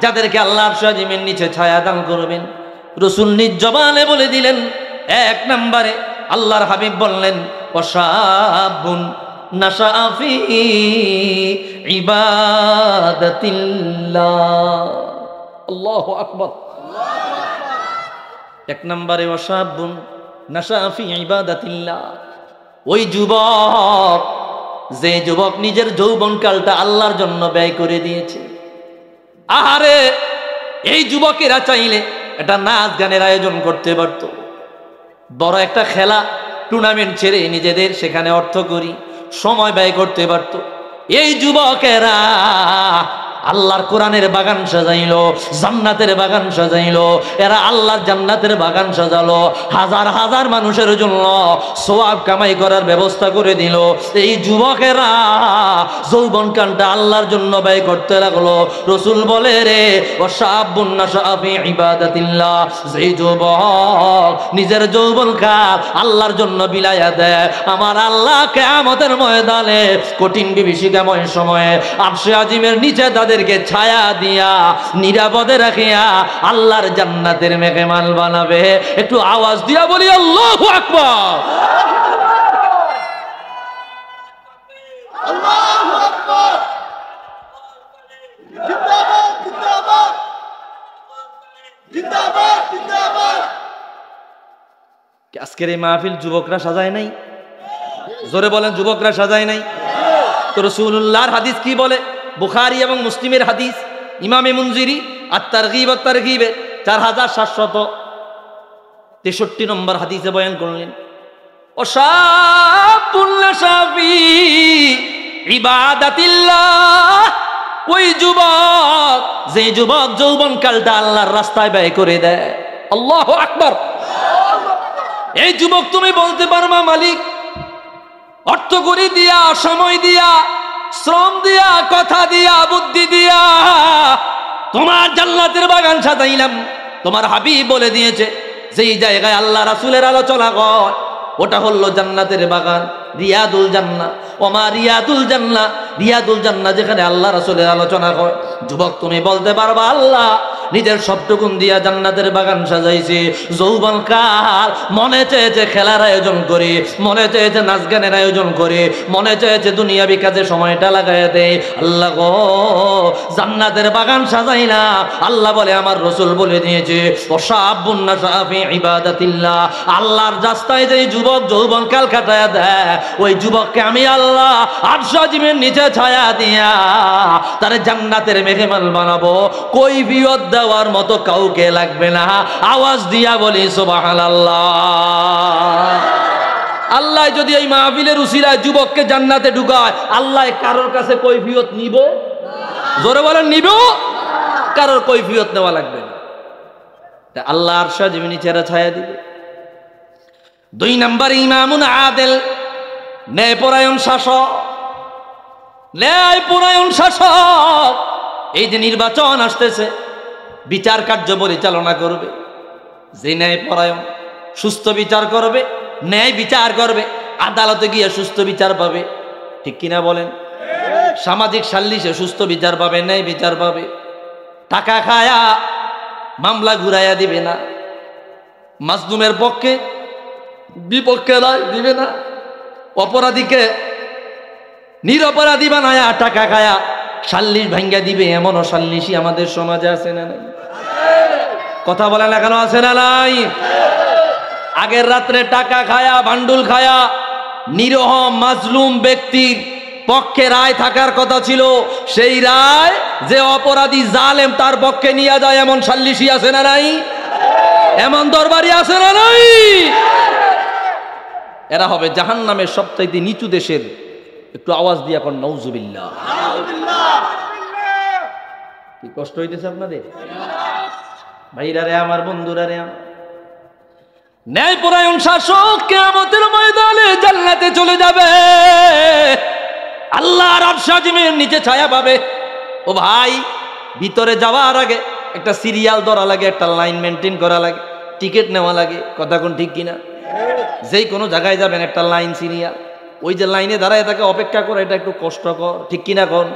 যাদেরকে আল্লাহ আরশে আজিমের নিচে ছায়া দান করবেন? রাসূল নিজ জবানে বলে দিলেন। 1 নম্বরে আল্লাহর হাবিব বললেন, ওয়াশাবুন নাশাআ ফি ইবাদাতিল্লাহ। আল্লাহু আকবার। 1 নম্বরে ওয়াশাবুন নাশাআ ফি ইবাদাতিল্লাহ, ওই যুবক, যে যুবক নিজের যৌবনকালটা আল্লাহর জন্য ব্যয় করে দিয়েছে। আহারে, এই যুবকেরা চাইলে একটা নাচ গানের আয়োজন করতে পারত, বড় একটা খেলা টুর্নামেন্ট ছেড়ে নিজেদের সেখানে অর্থ করি সময় ব্যয় করতে পারত। এই যুবকেরা আল্লাহর কোরআনের বাগান সাজাইলো, জান্নাতের বাগান সাজাইলো, এরা আল্লাহর জান্নাতের বাগান সাজালো, হাজার হাজার মানুষের জন্য সওয়াব কামাই করার ব্যবস্থা করে দিল। এই যুবকেরা যৌবনকালটা আল্লাহর জন্য ব্যয় করতে লাগলো। রাসূল বলে, রে ওয়াশাবুন নাশাআ ফি ইবাদাতিল্লাহ, যে যুবক নিজের যৌবনকাল আল্লাহর জন্য বিলায়া দেয়, আমার আল্লাহ কিয়ামতের ময়দানে কঠিন বিভীষিকাময় সময়ে আরশে আজিমের নিচে তাদেরকে ছায়া দিয়া নিরাপদে রাখিয়া আল্লাহর জান্নাতের মেহমান বানাবে। একটু আওয়াজ দিয়া বলি আল্লাহু আকবার। আল্লাহু আকবার। জিন্দাবাদ জিন্দাবাদ জিন্দাবাদ জিন্দাবাদ। আজকের এই মাহফিল যুবকরা সাজায় নাই? জোরে বলেন, যুবকরা সাজায় নাই? তো রাসূলুল্লাহর হাদিস কি বলে? বুখারী এবং মুসলিমের হাদিস, ইমামে মুনজিরি আত-তারগীব ওয়াত তারগীবে 4763 নম্বর হাদিসে বয়ান করলেন, ওয়াশাবুন নাশা ফি ইবাদাতিল্লাহ, ওই যুবক, যে যুবক যৌবনকালটা আল্লাহর রাস্তায় ব্যয় করে দেয়। আল্লাহু আকবার। এই যুবক, তুমি বলতে পারবা, মালিক অর্থ করি দিয়া, সময় দিয়া, শ্রম দিয়া, কথা দিয়া, বুদ্ধি দিয়া তোমার জান্নাতের বাগান সাজাইলাম। তোমার হাবিব বলে দিয়েছে, যেই জায়গায় আল্লাহ রাসূলের আলোচনা হয় ওটা হলো জান্নাতের বাগান, রিয়াদুল জান্নাহ। ওমা রিয়াদুল জান্নাহ, রিয়াদুল জান্নাহ যেখানে আল্লাহ রাসূলের আলোচনা হয়। যুবক, তুমি বলতে পারবা, আল্লাহ নিজের সবটুকুন দিয়া জান্নাতের বাগান সাজাইছে। যৌবনকাল মনে চেয়েছে খেলার আয়োজন করে, মনে চেয়েছে নাচ গানের আয়োজন করে, মনে চেয়েছে দুনিয়াবি কাজে সময়টা লাগাই দেয়। আল্লাহ গো, জান্নাতের বাগান সাজাই না। আল্লাহ বলে, আমার রাসূল বলে দিয়েছে, ওয়াশাবুন নাশা ফি ইবাদাতিল্লাহ, আল্লাহর রাস্তায় যে যুবক যৌবনকাল কাটায়া দেয়, ওই যুবককে আমি আল্লাহ আরশে আজিমের নিচে ছায়া দিয়া তারে জান্নাতের মেহমান বানাবো। কৈফিয়ত দেওয়ার মতো কাউকে লাগবে না। আওয়াজ দিয়া বলি সুবহানাল্লাহ। আল্লাহ যদি এই মাহফিলের উসিলায় যুবককে জান্নাতে ঢুকায়, আল্লাহ কারোর কাছে কৈফিয়ত নিব? জোরে বলেন, নিব? কারোর কৈফিয়ত নেওয়া লাগবে না। আল্লাহ আরশে আজিমের নিচে ছায়া দিবে। 2 নম্বর, ইমামুন আদিল, ন্যায়পরায়ণ শাসক। ন্যায়পরায়ণ শাসক, এই যে নির্বাচন আসতেছে, বিচার কার্য পরিচালনা করবে, যে ন্যায়পরায়ণ, সুস্থ বিচার করবে, ন্যায় বিচার করবে, আদালতে গিয়ে সুস্থ বিচার পাবে। ঠিক কিনা বলেন? সামাজিক সাল্লিশে সুস্থ বিচার পাবে, ন্যায় বিচার পাবে। টাকা খায়া মামলা ঘুরাইয়া দিবে না, মাজলুমের পক্ষে বিপক্ষে রায় দিবে না, অপরাধীকে নিরপরাধী বানায়া টাকা খায়া সাল্লিশ ভাঙ্গা দিবে, এমনও সাল্লিশই আমাদের সমাজে আছে না? কথা বলে না কেন? আছে না নাই? আগের রাত্রে টাকা খায়া ভান্ডুল খায়া নিরহ মাজলুম ব্যক্তির পক্ষে রায় থাকার কথা ছিল, সেই রায় যে অপরাধী জালেম তার পক্ষে নিয়ে যায়, এমন সাল্লিশি আছে না নাই? এমন দরবারি আছে না নাই? এরা হবে জাহান্নামের সবচাইতে নিচু দেশের। একটু আওয়াজ দিয়ে এখন নাউজুবিল্লাহ। কি কষ্ট হইতেছে আপনাদের ভাইরা রে, আমার বন্ধুরা রে? ন্যায়পরায়ণ শাসক কিয়ামতের ময়দানে জান্নাতে চলে যাবে, আল্লাহর আরশ আজিমের নিচে ছায়া পাবে। ও ভাই, ভিতরে যাওয়ার আগে একটা সিরিয়াল ধরা লাগে, একটা লাইন মেনটেন করা লাগে, টিকিট নেওয়া লাগে। কথা কোন ঠিক কিনা? যেই কোনো জায়গায় যাবেন একটা লাইন সিরিয়াল, ওই যে লাইনে দাঁড়ায় তাকে অপেক্ষা করে, এটা একটু কষ্টকর, ঠিক কিনা কোন?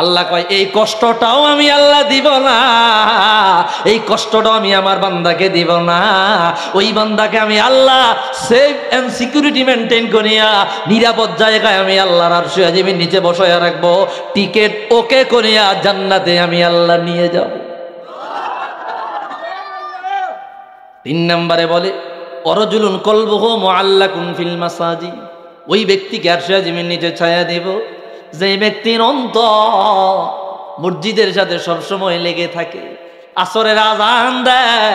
আল্লাহ কয় এই কষ্টটাও আমি আল্লাহ দিব না, এই কষ্টটাও আমি আমার বান্দাকে দিব না। ওই বান্দাকে আমি আল্লাহ সেফ এন্ড সিকিউরিটি মেনটেন করিয়া নিরাপদ জায়গায় আমি আল্লাহর আরশে আজিমের নিচে বসায়া রাখবো, টিকিট ওকে করিয়া জান্নাতে আমি আল্লাহ নিয়ে যাব। 3 নম্বরে বলে অরজুলুন কলবুহু মুআল্লাকুন ফিল মাসাজিদ, ওই ব্যক্তিকে আরশে আজিমের নিচে ছায়া দেব যে ব্যক্তির অন্তর মসজিদের সাথে সবসময় লেগে থাকে। আসরের আজান দেয়,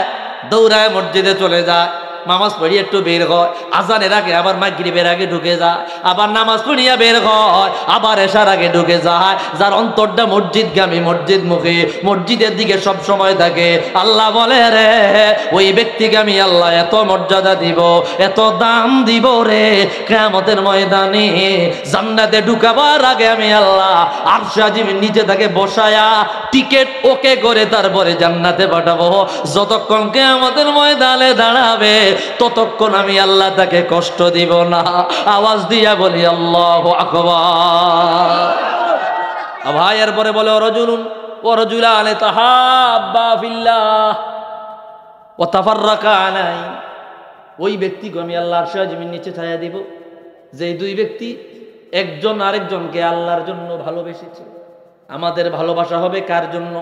দৌড়ায় মসজিদে চলে যায়, নামাজ পড়িয়ে একটু বের হয়, আজানের আগে আবার মাগরিবের আগে ঢুকে যায়, আবার নামাজ পড়িয়া বের হয়, আবার এশার আগে ঢুকে যায়। যার অন্তরটা মসজিদগামী, মসজিদ মুখী, মসজিদের দিকে সব সময় থাকে, আল্লাহ বলে রে ওই ব্যক্তিকে আমি আল্লাহ এত মর্যাদা দিব, এত দাম দিব রে, কিয়ামতের ময়দানে জান্নাতে ঢুকাবার আগে আমি আল্লাহ আরশে আজিমের নিচে তাকে বসায়া টিকিট ওকে করে তারপরে জান্নাতে পাঠাবো। যতক্ষণ কিয়ামতের ময়দানে দাঁড়াবে ততক্ষণ আমি আল্লাহ তাকে কষ্ট দিব না। আওয়াজ দিয়া বলি আল্লাহু আকবার। ভাই এরপরে বলে রাজুলুন ওয়া রাজুলান তাহাব্বা ফিল্লাহ ওয়া তাফাররাকা আলাই, ওই ব্যক্তিকে আমি আল্লাহর আরশে আজিমের নিচে ছায়া দিব যে দুই ব্যক্তি একজন আরেকজনকে আল্লাহর জন্য ভালোবেসেছে। আমাদের ভালোবাসা হবে কার জন্য?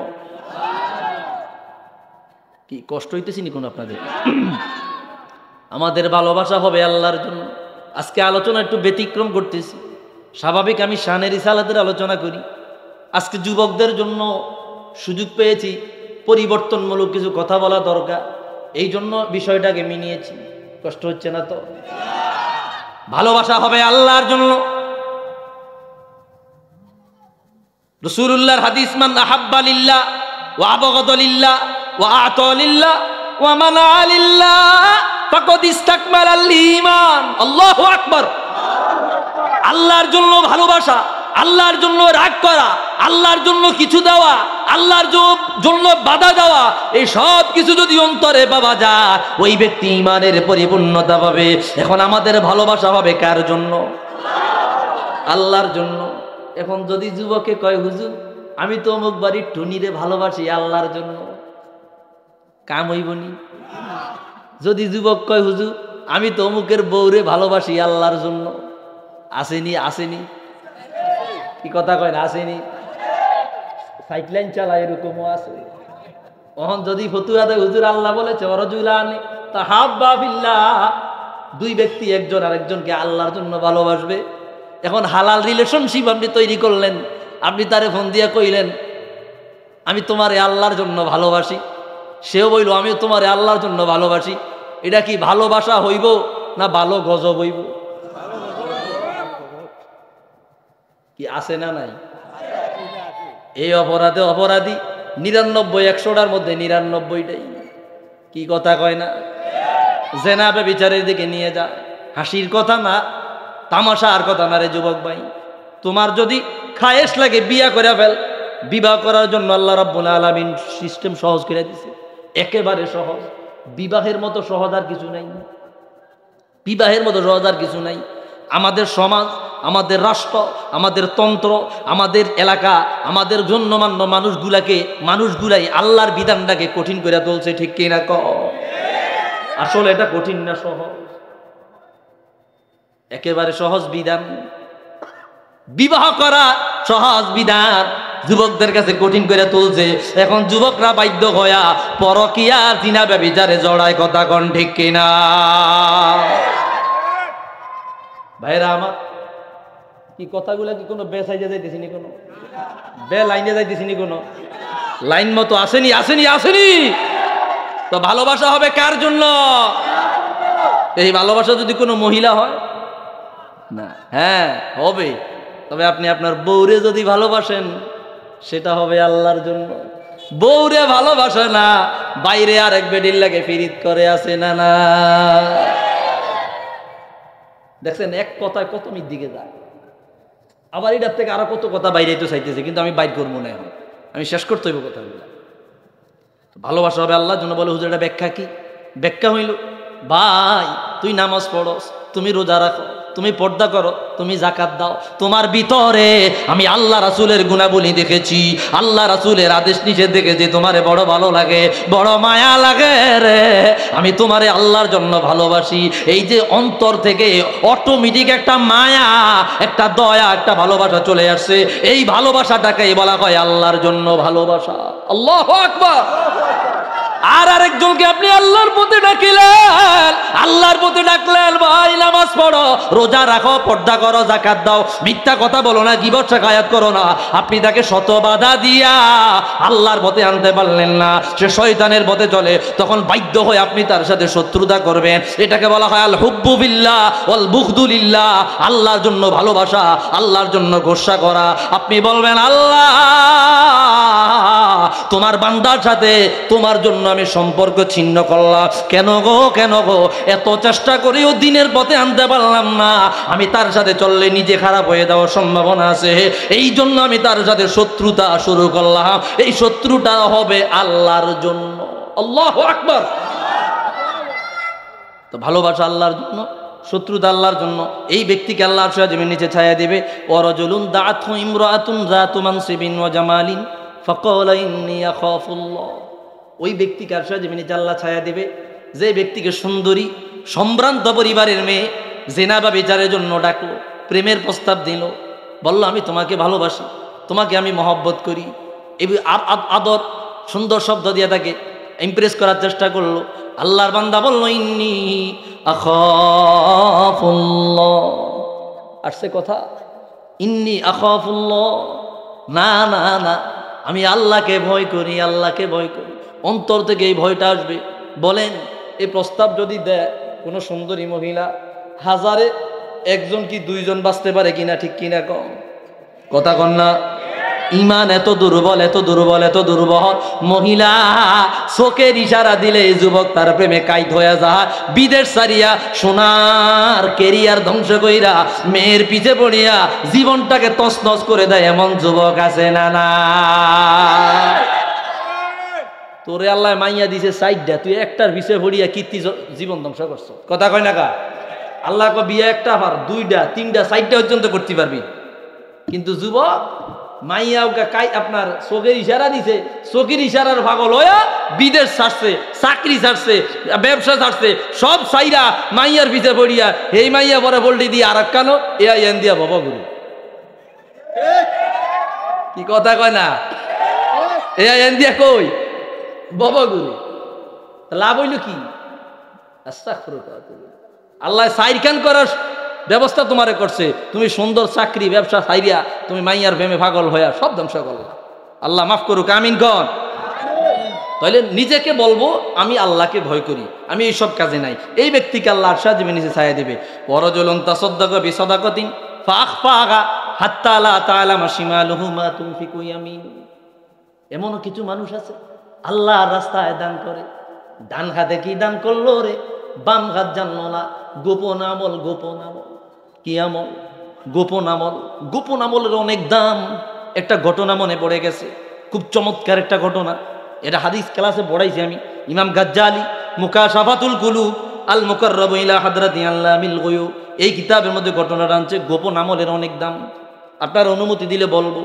কি কষ্ট হইতেছি নি কোন আপনাদের? আমাদের ভালোবাসা হবে আল্লাহর জন্য। আজকে আলোচনা একটু ব্যতিক্রম করতেছি, স্বাভাবিক আমি শানের রিসালাতের আলোচনা করি। আজকে যুবকদের জন্য সুযোগ পেয়েছি, পরিবর্তনমূলক কিছু কথা বলা দরকার, এই জন্য বিষয়টাকে আমি নিয়েছি। কষ্ট হচ্ছে না তো? ভালোবাসা হবে আল্লাহর জন্য। রাসূলুল্লাহর হাদিস, মান আহাব্বা লিল্লাহ ওয়া আবগাদা লিল্লাহ ওয়া আতা লিল্লাহ ওয়া মানা লিল্লাহ ফাকাদ ইসতাকমালাল ঈমান। আল্লাহু আকবার। আল্লাহর জন্য ভালোবাসা, আল্লাহর জন্য রাগ করা, আল্লাহর জন্য কিছু দেওয়া, আল্লাহর জন্য বাধা দেওয়া, এই সব কিছু যদি অন্তরে পাওয়া যায় ওই ব্যক্তি ঈমানের পরিপূর্ণতা পাবে। এখন আমাদের ভালোবাসা হবে কার জন্য? আল্লাহর জন্য। এখন যদি যুবকে কয় হুজুর আমি তো অমুক বাড়ির টুনিরে ভালোবাসি আল্লাহর জন্য, কাম হইবনি? যদি যুবক কয় হুজুর আমি তো অমুকের বউরে ভালোবাসি আল্লাহর জন্য, আসেনি? আসেনি? কি কথা কয় না? আসেনি? সাইকেল চালায় এরকমও আছে। তখন যদি ফতুয়া দেয় হুজুর আল্লাহ বলেছে ওয়ারাজুলান তাহাব্বা ফিল্লাহ, দুই ব্যক্তি একজন আরেকজনকে আল্লাহর জন্য ভালোবাসবে। এখন হালাল রিলেশনশিপ আপনি তৈরি করলেন, আপনি তারে ফোন দিয়ে কইলেন আমি তোমারে আল্লাহর জন্য ভালোবাসি, সেও বইল আমিও তোমারে আল্লাহর জন্য ভালোবাসি। এটা কি ভালোবাসা হইব না ভালো গজব হইব? কি আছে না নাই? এই অপরাধে অপরাধী 99, 100টার মধ্যে 99টাই। কি কথা কয় না? জেনাবে বিচারের দিকে নিয়ে যায়। হাসির কথা না, তামাশার কথা না রে যুবক ভাই। তোমার যদি খায়েশ লাগে বিয়া করে ফেল, বিবাহ করার জন্য আল্লাহ রাব্বুল আলামিন সিস্টেম সহজ করে দিয়েছে, একেবারে সহজ। বিবাহের মতো সহজ আর কিছু নাই, বিবাহের মতো সহজ আর কিছু নাই। আমাদের সমাজ, আমাদের রাষ্ট্র, আমাদের তন্ত্র, আমাদের এলাকা, আমাদের গণ্যমান্য মানুষগুলাই আল্লাহর বিধানটাকে কঠিন করে তুলছে, ঠিক কিনা ক? আসলে এটা কঠিন না, সহজ, একেবারে সহজ বিধান। বিবাহ করা সহজ বিধান, যুবকদের কাছে কঠিন করে তুলছে। এখন যুবকরা বাধ্য হইয়া পরকিয়া জিনা ব্যভিচারে জড়ায়, কথা কোন ঠিক কিনা? ভাইরা আমার, কি কথাগুলা কি কোনো বেসাইজে যাইতেছি নি, কোনো বে লাইনে যাইতেছি নি, কোনো লাইন মতো আসেনি আসেনি আসেনি। তো ভালোবাসা হবে কার জন্য? এই ভালোবাসা যদি কোনো মহিলা হয় না, হ্যাঁ হবে, তবে আপনি আপনার বউরে যদি ভালোবাসেন সেটা হবে আল্লাহর জন্য। বউরে ভালোবাসে না, বাইরে আরেক বেডির লাগে ফিরিত করে আসে না না। দেখছেন এক কথায় কত মির দিকে যায়। আবার এটার থেকে আরো কত কথা বাইরে তো চাইতেছে, কিন্তু আমি বাইর করবো না, এখন আমি শেষ করতে হইব কথাগুলো। ভালোবাসা হবে আল্লাহর জন্য। বলে হুজুর এটা ব্যাখ্যা কি? ব্যাখ্যা হইল, ভাই তুই নামাজ পড়স, তুমি রোজা রাখো, তুমি পর্দা করো, তুমি যাকাত দাও, তোমার ভিতরে আমি আল্লাহ রাসূলের গুণাবলী দেখেছি, আল্লাহ রাসূলের আদেশ নিষেধ দেখেছি, তোমারে বড় ভালো লাগে, বড় মায়া লাগে রে, আমি তোমারে আল্লাহর জন্য ভালোবাসি। এই যে অন্তর থেকে অটোমেটিক একটা মায়া, একটা দয়া, একটা ভালোবাসা চলে আসছে, এই ভালোবাসাটাকেই বলা হয় আল্লাহর জন্য ভালোবাসা। আল্লাহু আকবার। আর আরেকজনকে আপনি আল্লাহর পথে ডাকিলেন, আল্লাহর পথে ডাকলেন, ভাই নামাজ পড়ো, রোজা রাখো, পর্দা করো, যাকাত দাও, মিথ্যা কথা বলো না, গীবত শিকায়াত করো না। আপনি তাকে শত বাধা দিয়া আল্লাহর পথে আনতে পারলেন না, সে শয়তানের পথে চলে, তখন বাধ্য হয়ে আপনি তার সাথে শত্রুতা করবেন। এটাকে বলা হয় আল হুব্বু বিল্লাহ ওয়াল বুগদু লিল্লাহ, আল্লাহর জন্য ভালোবাসা, আল্লাহর জন্য গোসা করা। আপনি বলবেন, আল্লাহ তোমার বান্দার সাথে তোমার জন্য আমি সম্পর্ক ছিন্ন করলাম, কেন গো কেন গো, এত চেষ্টা করেও দিনের পথে আনতে পারলাম না, আমি তার সাথে চললে নিজে খারাপ হয়ে যাওয়ার সম্ভাবনা আছে, এই জন্য আমি তার সাথে শত্রুতা শুরু করলাম। এই শত্রুতা হবে আল্লাহর জন্য। আল্লাহু আকবার। তো ভালোবাসা আল্লাহর জন্য, শত্রুতা আল্লাহর জন্য। এই ব্যক্তিকে আল্লাহ আরশের জমিনের নিচে ছায়া দিবে। ওয়ারাজুলুন দাআতহু ইমরাআতুন যাতু মানসিবিন ওয়া জামালিন ফাকালা ইন্নী আখাফুল্লাহ। ওই ব্যক্তিকে আরশের জমিনের নিচে আল্লাহ ছায়া দিবে, যে ব্যক্তিকে সুন্দরী সম্ভ্রান্ত পরিবারের মেয়ে জিনা বা বিচারের জন্য ডাকলো, প্রেমের প্রস্তাব দিল, বলল আমি তোমাকে ভালোবাসি, তোমাকে আমি মহব্বত করি, এই আদর সুন্দর শব্দ দিয়ে তাকে ইমপ্রেস করার চেষ্টা করলো। আল্লাহর বান্দা বলল, ইন্নী আখাফুল্লাহ। আসছে কথা, ইন্নী আখাফুল্লাহ, না না না, আমি আল্লাহকে ভয় করি, আল্লাহকে ভয় করি। অন্তর থেকে এই ভয়টা আসবে। বলেন, এই প্রস্তাব যদি দেয় কোনো সুন্দরী মহিলা, হাজারে একজন কি দুইজন বাঁচতে পারে কিনা, ঠিক কিনা কম? কথা কন না? ইমান এত দুর্বল, এত দুর্বল, এত দুর্বল। মহিলা চোখের ইশারা দিলে যুবক তার প্রেমে কাইত হয়ে যায়। বিদেশ সারিয়া সোনার কেরিয়ার ধ্বংস কইরা মেয়ের পিছে পড়িয়া জীবনটাকে তছনছ করে দেয় এমন যুবক আছে না না? তোরে আল্লাহ মাইয়া দিছে সাইডটা, তুই একটার পিছে পড়িয়া কীর্তি জীবন ধ্বংস করছো। কথা কয় না কা? আল্লাহ বিয়ে একটা পার, দুইটা তিনটা চারটা পর্যন্ত করতে পারবি, কিন্তু যুবক মাইয়া আপনার চোখের ইশারা দিছে, চোখের ইশারার পাগল হইয়া বিদেশ ছাড়ছে, চাকরি ছাড়ছে, ব্যবসা ছাড়ছে, সব সাইরা মাইয়ার পিছে পড়িয়া এই মাইয়া পরে বলটি দিয়ে আর কানো এন দিয়া বাবা গুরু। কি কথা কয় না? এন দিয়া কই বাবা গুরু, লাভ হইল কি? আল্লাহ সাইরখান করার ব্যবস্থা তোমারে করছে, তুমি সুন্দর চাকরি ব্যবসা সাইরিয়া তুমি মাইয়ার প্রেমে পাগল হইয়া সব ধ্বংস করলা। আল্লাহ মাফ করুক, আমিন কন। তাহলে নিজেকে বলবো আমি আল্লাহকে ভয় করি, আমি এইসব কাজে নাই। এই ব্যক্তিকে আল্লাহ আরশের জমিনের নিচে ছায়া দিবে। ওয়ারাজুলুন তাসাদ্দাকা বিসাদাকাতিন ফাআখফাহা হাত্তা লা তা'লামা শিমালুহু মা তুনফিকু ইয়ামিনু। এমনও কিছু মানুষ আছে আল্লাহর রাস্তায় দান করে, ডান হাতে কি দান করলো রে, বাম হাত জানলো না। গোপন আমল, গোপন আমল। কি আমল? গোপন আমল। গোপন আমলের অনেক দাম। একটা ঘটনা মনে পড়ে গেছে, খুব চমৎকার একটা ঘটনা। এটা হাদিস ক্লাসে পড়াইছি আমি। ইমাম গাজ্জালি মুকাশাফাতুল কুলুব আল মুকাররাব ইলা হাদরাতি আল্লামিল গুয়ুব, এই কিতাবের মধ্যে ঘটনাটা আনছে। গোপন আমলের অনেক দাম। আপনার অনুমতি দিলে বলবো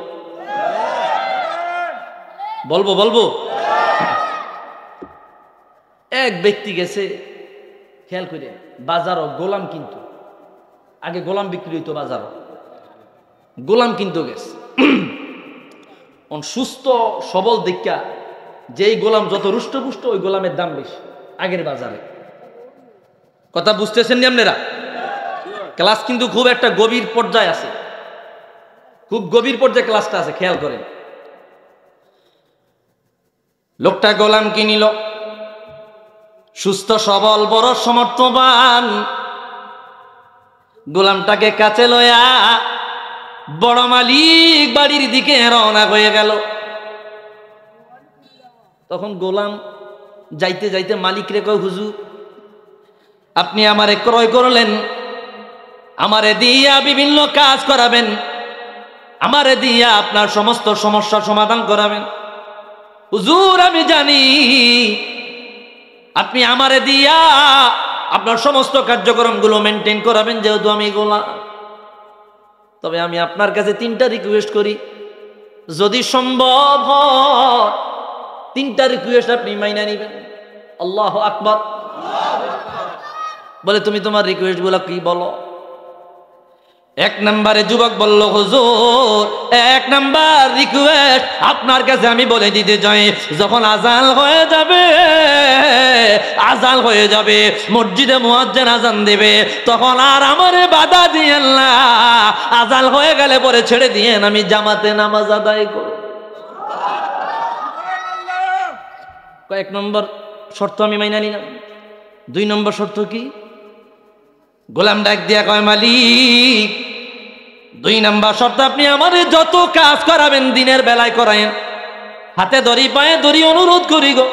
বলবো বলবো এক ব্যক্তি গেছে, খেয়াল করে, বাজারও গোলাম কিনতো। আগে গোলাম বিক্রি হইতো বাজারও, গোলাম কিনতো গেছে। সুস্থ সবল দীক্ষা যেই গোলাম যত রুষ্টপুষ্ট ওই গোলামের দাম বেশি আগের বাজারে। কথা বুঝতেছেন নি আপনারা? ক্লাস কিন্তু খুব একটা গভীর পর্যায়ে আছে, খুব গভীর পর্যায়ে ক্লাসটা আছে, খেয়াল করেন। লোকটা গোলাম কিনিল, সুস্থ সবল বড় সমর্থবান। গোলামটাকে কাছে লয়া বড় মালিক বাড়ির দিকে রওনা হয়ে গেল। তখন গোলাম যাইতে যাইতে মালিক রে কয়, হুজুর আপনি আমারে ক্রয় করলেন, আমারে দিয়া বিভিন্ন কাজ করাবেন, আমারে দিয়া আপনার সমস্ত সমস্যা সমাধান করাবেন। হুজুর আমি জানি আপনি আমারে দিয়া আপনার সমস্ত কার্যক্রমগুলো মেনটেন করাবেন, যেহেতু আমি গোলাম। তবে আমি আপনার কাছে 3টা রিকোয়েস্ট করি, যদি সম্ভব হয় 3টা রিকোয়েস্ট আপনি মাইনা নিবেন। আল্লাহু আকবার। বলে তুমি তোমার রিকোয়েস্ট গুলো কি বলো? 1 নম্বরে যুবক বলল, হুজুর 1 নাম্বার রিকোয়েস্ট আপনার কাছে আমি বলে দিতে চাই, যখন আজান হয়ে যাবে মসজিদে মুয়াজ্জিন আজান দেবে, তখন আর আমারে বাধা দিয়েন না, আজান হয়ে গেলে পরে ছেড়ে দিয়েন, আমি জামাতে নামাজ আদায় করব। 1 নম্বর শর্ত আমি মাইনা নিলাম। 2 নম্বর শর্ত কি? গোলাম ডাক দিয়া কয়, মালিক 2 নম্বর শর্ত আপনি আমারে যত কাজ করাবেন দিনের বেলায় করায়েন, হাতে ধরি পায়ে ধরি অনুরোধ করি গো,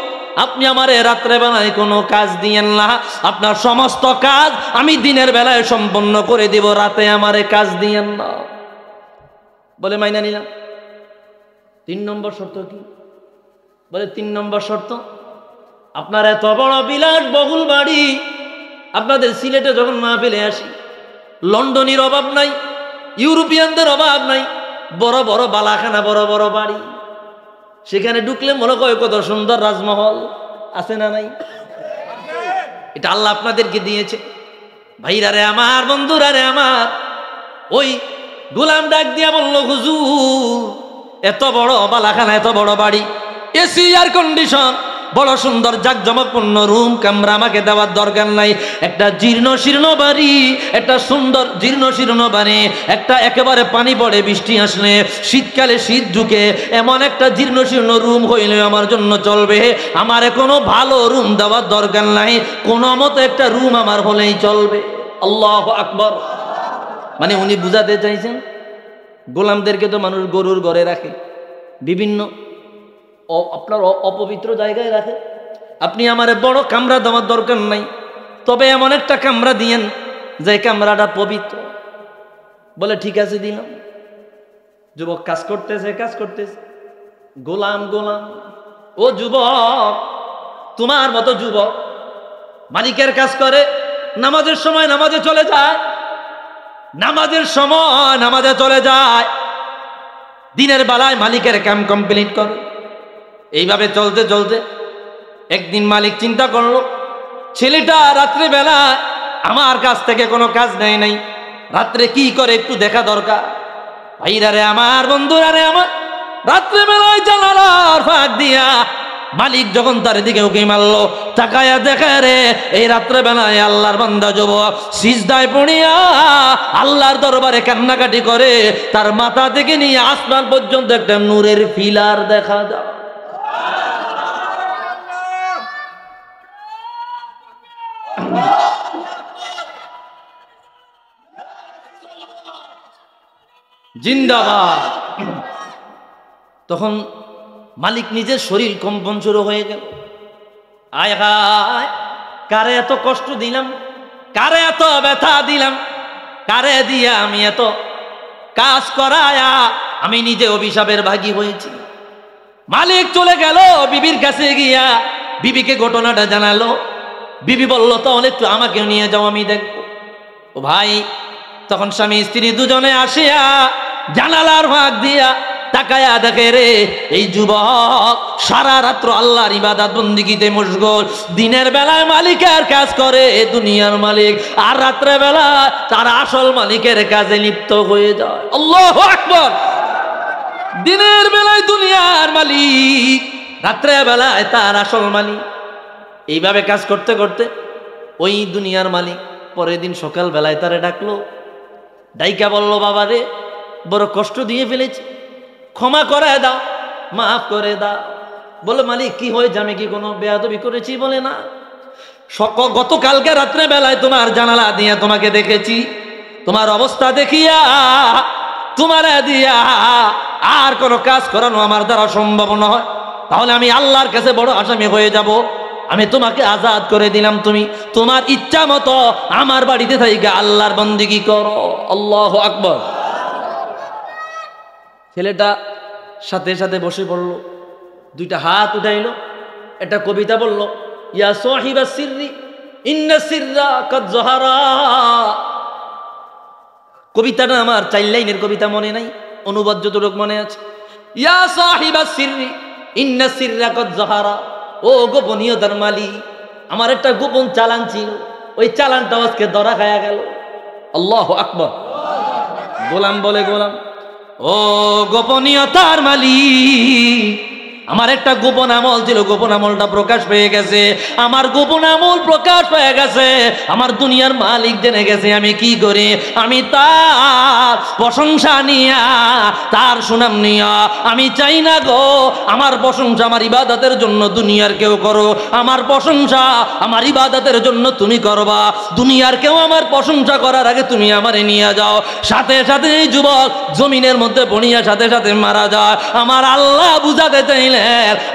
আপনি আমারে রাত্রে বেলায় কোনো কাজ দিয়েন না, আপনার সমস্ত কাজ আমি দিনের বেলায় সম্পন্ন করে দিব, রাতে আমারে কাজ দিয়েন না। বলে মাইনা নিলাম। 3 নম্বর শর্ত কি? বলে 3 নম্বর শর্ত, আপনার এত বড় বিলাস বহুল বাড়ি, আপনাদের সিলেটে যখন মাহফিলে আসি, লন্ডনের অভাব নাই, ইউরোপিয়ানদের অভাব নাই, বড় বড় বালাখানা, বড় বড় বাড়ি, সেখানে ঢুকলে মনে হয় কত সুন্দর রাজমহল আছে না নাই? এটা আল্লাহ আপনাদেরকে দিয়েছে। ভাইরা রে আমার, বন্ধুরা রে আমার, ওই গোলাম ডাক দিয়া বলল, হুজুর এত বড় বালাখানা, এত বড় বাড়ি, এসি এয়ার কন্ডিশন, বড় সুন্দর জাকজমকপূর্ণ রুম কামরা আমাকে দেওয়ার দরকার নাই। একটা জীর্ণ শীর্ণ বাড়ি, একটা সুন্দর জীর্ণ শীর্ণ বাড়ি, একটা একেবারে পানি পড়ে বৃষ্টি আসলে, শীতকালে শীত ঢুকে, এমন একটা জীর্ণ শীর্ণ রুম হইলে আমার জন্য চলবে। আমারে কোনো ভালো রুম দেওয়ার দরকার নাই, কোনো মতো একটা রুম আমার হলেই চলবে। আল্লাহু আকবার। মানে উনি বুঝাতে চাইছেন, গোলামদেরকে তো মানুষ গরুর ঘরে রাখে, বিভিন্ন আপনার অপবিত্র জায়গায় রাখে, আপনি আমারে বড় কামরা দেওয়ার দরকার নাই, তবে এমন একটা কামরা দিয়েন যে কামরাটা পবিত্র। বলে ঠিক আছে দিলাম। যুবক কাজ করতেছে, গোলাম ও যুবক, তোমার মতো যুবক মালিকের কাজ করে, নামাজের সময় নামাজে চলে যায়, দিনের বেলায় মালিকের কাম কমপ্লিট করে। এইভাবে চলতে চলতে একদিন মালিক চিন্তা করলো, ছেলেটা রাত্রে বেলা আমার কাছ থেকে কোনো কাজ নেয় নাই, রাত্রে কি করে একটু দেখা দরকার। ভাইরা রে আমার, বন্ধুরা রে আমার, রাত্রে বেলায় জানালার ফাঁক দিয়া মালিক যখন তার দিকে উকি মারলো, তাকায়া দেখে রে এই রাত্রে বেলায় আল্লাহর বান্দা যুবক সিজদায় পড়িয়া আল্লাহর দরবারে কান্নাকাটি করে, তার মাথা থেকে নিয়ে আসমান পর্যন্ত একটা নূরের ফিলার দেখা যায়। জিন্দাবাদ। তখন মালিক নিজের শরীর কম্পন শুরু হয়ে গেল। আয় হায়, কারে এত কষ্ট দিলাম, কারে এত ব্যথা দিলাম, কারে দিয়া আমি এত কাজ করায়া আমি নিজে অভিশাপের ভাগী হয়েছি। মালিক চলে গেল বিবির কাছে গিয়া বিবিকে ঘটনাটা জানালো। বিবি বলল, তাহলে একটু আমাকে নিয়ে যাও, আমি দেখবো। ও ভাই, তখন স্বামী স্ত্রী দুজনে আসিয়া জানালার ভাগ দিয়া তাকায়া দেখে রে এই যুবক সারা রাত্র আল্লাহর ইবাদত বন্দিগিতে মশগুল, দিনের বেলায় মালিকের কাজ করে দুনিয়ার মালিক, আর রাত্রে বেলা তার আসল মালিকের কাজে লিপ্ত হয়ে যায়। আল্লাহু আকবার। দিনের বেলায় দুনিয়ার মালিক, রাত্রে বেলায় তার আসল মালিক। এইভাবে কাজ করতে করতে ওই দুনিয়ার মালিক পরের দিন সকাল বেলায় তারে ডাকলো, ডাইকা বলল, বাবা রে, বড় কষ্ট দিয়ে ফেলেছি, ক্ষমা করে দাও, মাফ করে দাও। বলে, মালিক কি হয়েছে, আমি কি কোনো বেয়াদবি করেছি? বলে, না, গতকালকে রাত্রে বেলায় তোমার জানালা দিয়ে তোমাকে দেখেছি, তোমার অবস্থা দেখিয়া তোমার দিয়া আর কোনো কাজ করানো আমার দ্বারা সম্ভব নয়, তাহলে আমি আল্লাহর কাছে বড় আসামি হয়ে যাব। আমি তোমাকে আজাদ করে দিলাম, তুমি তোমার ইচ্ছা মতো আমার বাড়িতে থাইকা আল্লাহর বন্দেগী করো। আল্লাহু আকবার। ছেলেটা সাথে সাথে বসে পড়লো, দুইটা হাত উঠাইলো, একটা কবিতা বলল, ইয়া সাহিবা সিররি ইন্না সিররা কাদ যাহারা। কবিতাটা আমার 4 লাইনের কবিতা, মনে নাই, অনুবাদ যতটুকু মনে আছে। ইয়া সাহিবা সিররি ইন্না সিররা কাদ যাহারা। ও গোপনীয়তার মালিক, আমার একটা গোপন চালান ছিল, ওই চালানটা আজকে ধরা খায়া গেল। আল্লাহু আকবার। গোলাম বলে, গোলাম, ও গোপনীয়তার মালিক, আমার একটা গোপন আমল ছিল, গোপন আমলটা প্রকাশ পেয়ে গেছে, আমার গোপন আমল প্রকাশ পেয়ে গেছে, আমার দুনিয়ার মালিক জেনে গেছে। আমি কি করি? আমি তার প্রশংসা নিয়া, তার সুনাম নিয়া, আমি চাই না গো আমার প্রশংসা আমার ইবাদতের জন্য দুনিয়ার কেউ করো, আমার প্রশংসা আমার ইবাদতের জন্য তুমি করবা। দুনিয়ার কেউ আমার প্রশংসা করার আগে তুমি আমারে নিয়ে যাও। সাথে সাথে এই যুবক জমিনের মধ্যে পড়িয়া সাথে সাথে মারা যায়। আমার আল্লাহ বুঝাতে চাইলে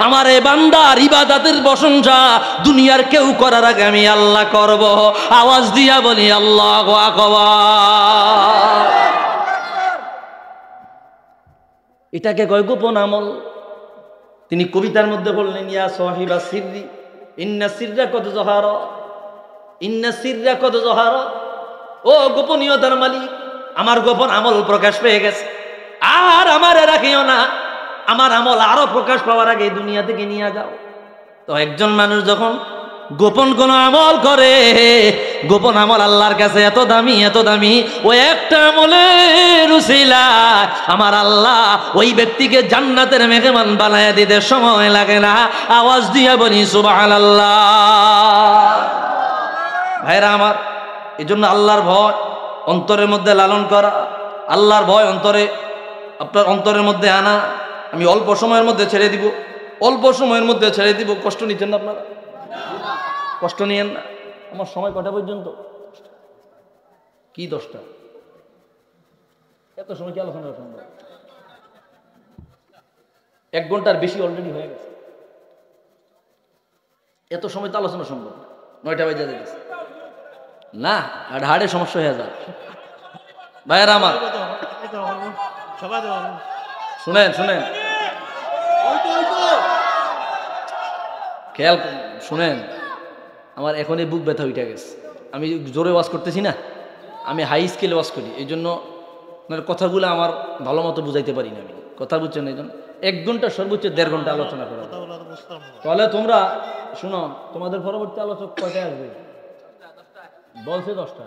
আমার এই বান্দার ইবাদতের প্রশংসা দুনিয়ার কেউ করার আগে আমি আল্লাহ করব। আওয়াজ দিয়া বলি আল্লাহু আকবার। এটাকে কয় গোপন আমল। তিনি কবিতার মধ্যে বললেন, ইয়া সাহিবা সিররি ইন্না সিররা কদ যাহারা, ইন্না সিররা কদ যাহারা। ও গোপনীয়তার মালিক, আমার গোপন আমল প্রকাশ পেয়ে গেছে, আর আমারে রাখিও না, আমার আমল আরো প্রকাশ পাওয়ার আগে দুনিয়া থেকে নিয়ে যাও। তো একজন মানুষ যখন গোপন কোন আমল করে, গোপন আমল আল্লাহর কাছে এত দামি, এত দামি, ওই একটা আমলের উসিলায় আমার আল্লাহ ওই ব্যক্তিকে জান্নাতের মেহমান বানায়া দিতে সময় লাগে না। আওয়াজ দিয়া বলি সুবহানাল্লাহ। ভাইরা আমার, এই জন্য আল্লাহর ভয় অন্তরের মধ্যে লালন করা, আল্লাহর ভয় অন্তরে, আপনার অন্তরের মধ্যে আনা। আমি অল্প সময়ের মধ্যে ছেড়ে দিব, অল্প সময়ের মধ্যে ছেড়ে দিব। কষ্ট নিচ্ছেন না আপনারা? কষ্ট নিয়েন না। আমার সময় কটা পর্যন্ত? কি 10টা? এত সময় কি আলোচনা সম্ভব? 1 ঘন্টার বেশি অলরেডি হয়ে গেছে। এত সময় তো আলোচনা সম্ভব? 9টা বাজে গেছে না, আর হাড়ে সমস্যা হয়ে যায়। ভাইয়েরা আমার, শুনেন শুনেন, খেয়াল শুনেন। আমার এখনই বুক ব্যথা উঠে গেছে। আমি জোরে ওয়াজ করতেছি না, আমি হাই স্কেলে ওয়াজ করি, এই জন্য কথাগুলো আমার ভালো মতো বুঝাইতে পারি না। আমি কথা বুঝছেন, এই জন্য 1 ঘন্টা সর্বোচ্চ 1.5 ঘন্টা আলোচনা করা। তাহলে তোমরা শুনো, তোমাদের পরবর্তী আলোচক কয়টায় আসবে? বলছে 10টা।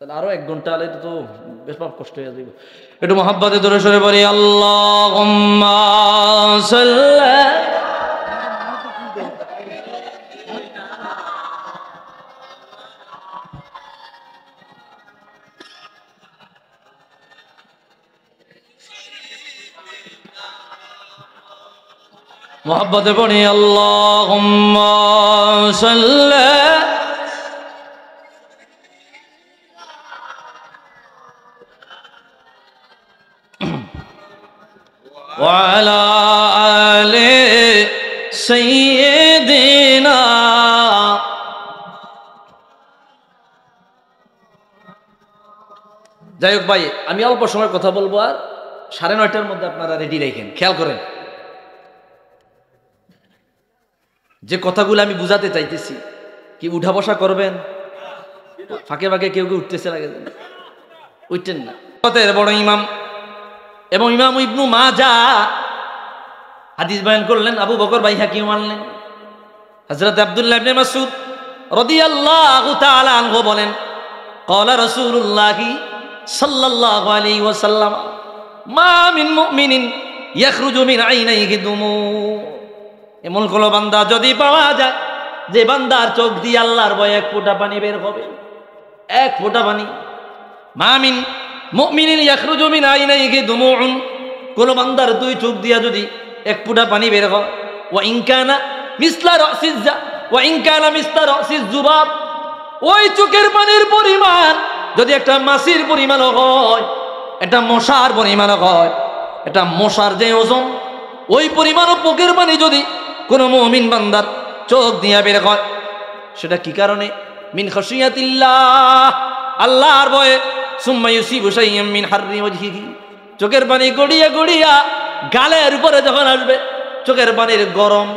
তাহলে আরো 1 ঘন্টা আলে তো বেশ কষ্ট হয়ে যাবে। একটু মহাব্বতে দূরে সরে পড়ি, আল্লাহুম্মা সাল্লি। মহাব্বতে পড়ি, আল্লাহুম্মা সাল্লি وعلى آل سيدنا। যাই হোক ভাই, আমি অল্প সময় কথা বলবো, আর 9:30টার মধ্যে আপনারা রেডি রাখেন। খেয়াল করেন, যে কথাগুলো আমি বুঝাতে চাইতেছি, কি উঠা বসা করবেন? ফাঁকে ফাঁকে কেউ কেউ উঠতেছে, লাগে উঠতেন না। বড় ইমাম এবং ইমাম ইবনু মাজাহ হাদিস বয়ান করলেন, আবু বকর বাইহাকি মানলেন। হযরত আব্দুল্লাহ ইবনে মাসউদ রাদিয়াল্লাহু তাআলা আনহু বলেন, ক্বালা রাসূলুল্লাহি সাল্লাল্লাহু আলাইহি ওয়াসাল্লাম মা মিন মুমিনিন ইয়াখরুজু মিন আইনাইহি দুমু, এমন কোন বান্দা যদি পাওয়া যায় যে বান্দার চোখ দিয়ে আল্লাহর ভয়ে এক ফোঁটা পানি বের হবে, এক ফোঁটা পানি। মা মিন মুমিনিন ইয়াখরুজু মিন আইনাইহি দুমুউন, কোন বান্দার দুই চোখ দিয়া যদি এক ফোঁটা পানি বের হয়, ওয়া ইন কানা মিসলা রাসিজ্জা ওয়া ইন কানা মিসলা রাসিজ যুবাব, ওই চোখের পানির পরিমাণ যদি একটা মাছির পরিমাণ হয়, একটা মশার পরিমাণ হয়, একটা মশার যে ওজন ওই পরিমাণ চোখের পানি যদি কোনো মুমিন বান্দার চোখ দিয়া বের হয়, সেটা কি কারণে? মিন খাশিয়াতিল্লাহ, আল্লাহর ভয়ে। সুম্মা ইউসিবু শাইয়্যাম মিন হাররি ওয়াজহিহি, চোখের পানি গড়িয়া গড়িয়া গালের উপরে যখন আসবে, চোখের পানির গরম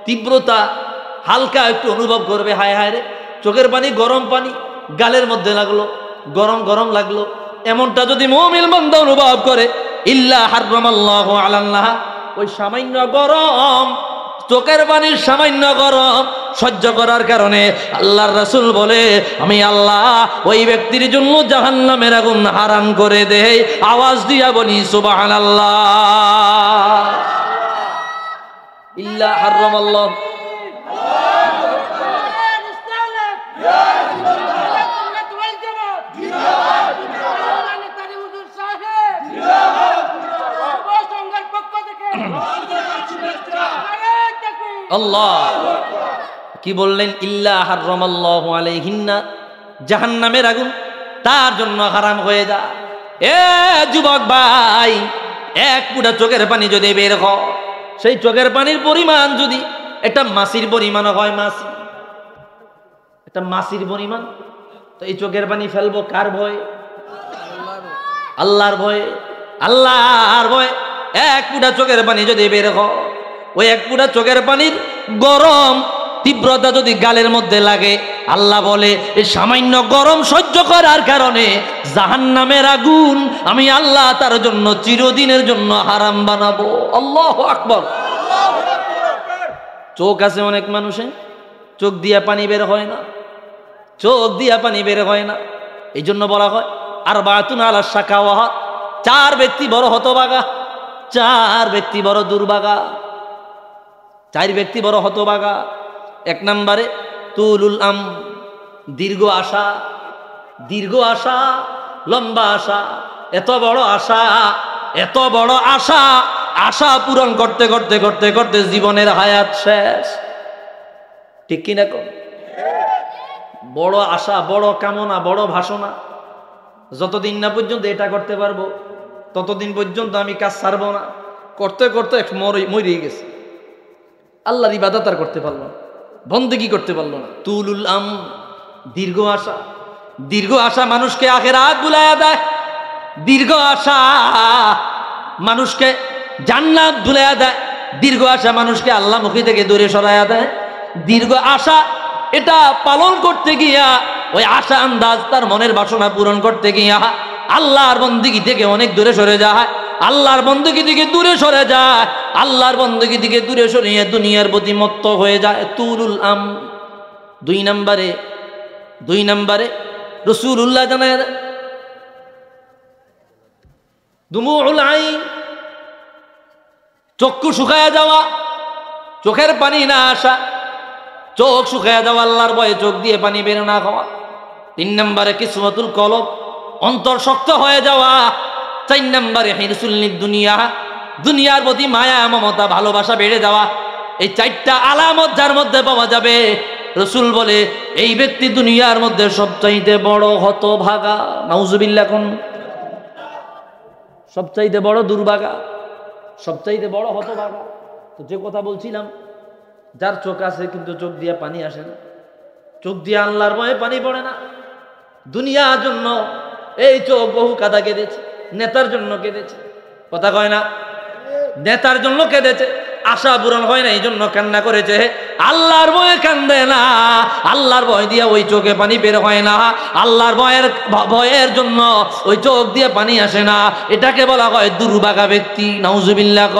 তীব্রতা হালকা একটু অনুভব করবে, হায় হায় রে চোখের পানি গরম পানি গালের মধ্যে লাগলো, গরম গরম লাগলো, এমনটা যদি মুমিন বান্দা অনুভব করে, ইল্লা হাররামাল্লাহু আলান্নাহ, ওই সামান্য গরম চোখের পানির সামান্য গরম সহ্য করার কারণে আল্লাহর রাসূল বলে আমি আল্লাহ ওই ব্যক্তির জন্য জাহান্নামের আগুন হারাম করে দেই। আওয়াজ দিয়া বলি সুবহানাল্লাহ। ইল্লা হাররামাল্লাহ, আল্লাহ কি বললেন? ইল্লা হাররামাল্লাহু আলাইহিন্না, জাহান্নামের আগুন তার জন্য হারাম হয়ে যায়। এ যুবক ভাই, এক ফুটা চোখের পানি যদি বের হয়, সেই চোখের পানির পরিমাণ যদি একটা মাছির পরিমাণ হয়, মাছি একটা মাছির পরিমাণ, তো এই চোখের পানি ফেলবো কার ভয়ে? আল্লাহর ভয়ে। আল্লাহর ভয়ে এক ফুটা চোখের পানি যদি বের হয়, ওই এক ফুটা চোখের পানির গরম তীব্রতা যদি গালের মধ্যে লাগে, আল্লাহ বলে এই সামান্য গরম সহ্য করার কারণে জাহান্নামের আগুন আমি আল্লাহ তার জন্য চিরদিনের জন্য হারাম বানাবো। আল্লাহু আকবার। চোখ আছে অনেক মানুষে, চোখ দিয়া পানি বের হয় না, চোখ দিয়া পানি বের হয় না। এই জন্য বলা হয় আরবাতুন আলা শাকাওয়া, চার ব্যক্তি বড় হতভাগা, চার ব্যক্তি বড় দুর্ভাগা, চার ব্যক্তি বড় হতভাগা। এক নম্বরে তুলুল আম, দীর্ঘ আশা, দীর্ঘ আশা, লম্বা আশা, এত বড় আশা, এত বড় আশা, আশা পূরণ করতে করতে করতে করতে জীবনের হায়াত শেষ। ঠিক কিনা কম? বড় আশা, বড় কামনা, বড় ভাষণা, যতদিন না পর্যন্ত এটা করতে পারবো ততদিন পর্যন্ত আমি কাজ ছাড়বো না, করতে করতে মরে গেছে, আল্লাহর ইবাদত আর করতে পারলো না, বন্দেগী করতে পারলো না। তুলুল আম, দীর্ঘ আশা, দীর্ঘ আশা মানুষকে আখিরাত ভুলাইয়া দেয়, দীর্ঘ আশা মানুষকে জান্নাত ভুলাইয়া দেয়, দীর্ঘ আশা মানুষকে আল্লাহমুখী থেকে দূরে সরাইয়া দেয়। দীর্ঘ আশা এটা পালন করতে গিয়া, ওই আশা আন্দাজ তার মনের বাসনা পূরণ করতে গিয়া আল্লাহর বন্দেগী থেকে অনেক দূরে সরে যায়, আল্লাহর বন্দেগী থেকে দূরে সরে যায়, আল্লাহর বন্দেগী থেকে দূরে সরিয়ে দুনিয়ার প্রতি মত্ত হয়ে যায়। তুলুল আম। দুই নম্বরে রাসূলুল্লাহ জানায় দুমুউল আইন, চক্ষু শুকায়া যাওয়া, চোখের পানি না আসা, চোখ শুকায়া যাওয়া, আল্লাহর ভয়ে চোখ দিয়ে পানি বের না খাওয়া। তিন নম্বরে কিসওয়াতুল কলব, অন্তর শক্ত হয়ে যাওয়া। চার নম্বরে হিরসুল দুনিয়া, দুনিয়ার প্রতি মায়া মমতা ভালোবাসা বেড়ে যাওয়া। এই চারটা আলামত যার মধ্যে পাওয়া যাবে, রাসূল বলে এই ব্যক্তি দুনিয়ার মধ্যে সবচাইতে বড় হতভাগা। নাউজুবিল্লাহ। কোন সবচাইতে বড় দুর্ভাগা, সবচাইতে বড় হতভাগা? তো যে কথা বলছিলাম, যার চোখ আছে কিন্তু চোখ দিয়ে পানি আসে না, চোখ দিয়ে আল্লাহর ভয়ে পানি পড়ে না। দুনিয়ার জন্য এই চোখ বহু কাদা কেঁদেছে, নেতার জন্য কেঁদেছে, কথা কয় না? নেতার জন্য কেঁদেছে, আশা পূরণ হয় না এই জন্য কান্না করেছে। আল্লাহর ভয়ে কান্দে না, আল্লাহর ভয় দিয়ে ওই চোখে পানি বের হয় না, আল্লাহর ভয়ের জন্য ওই চোখ দিয়ে পানি আসে না। এটাকে বলা হয় দুর্ভাগা ব্যক্তি। নাউজুবিল্লাহ।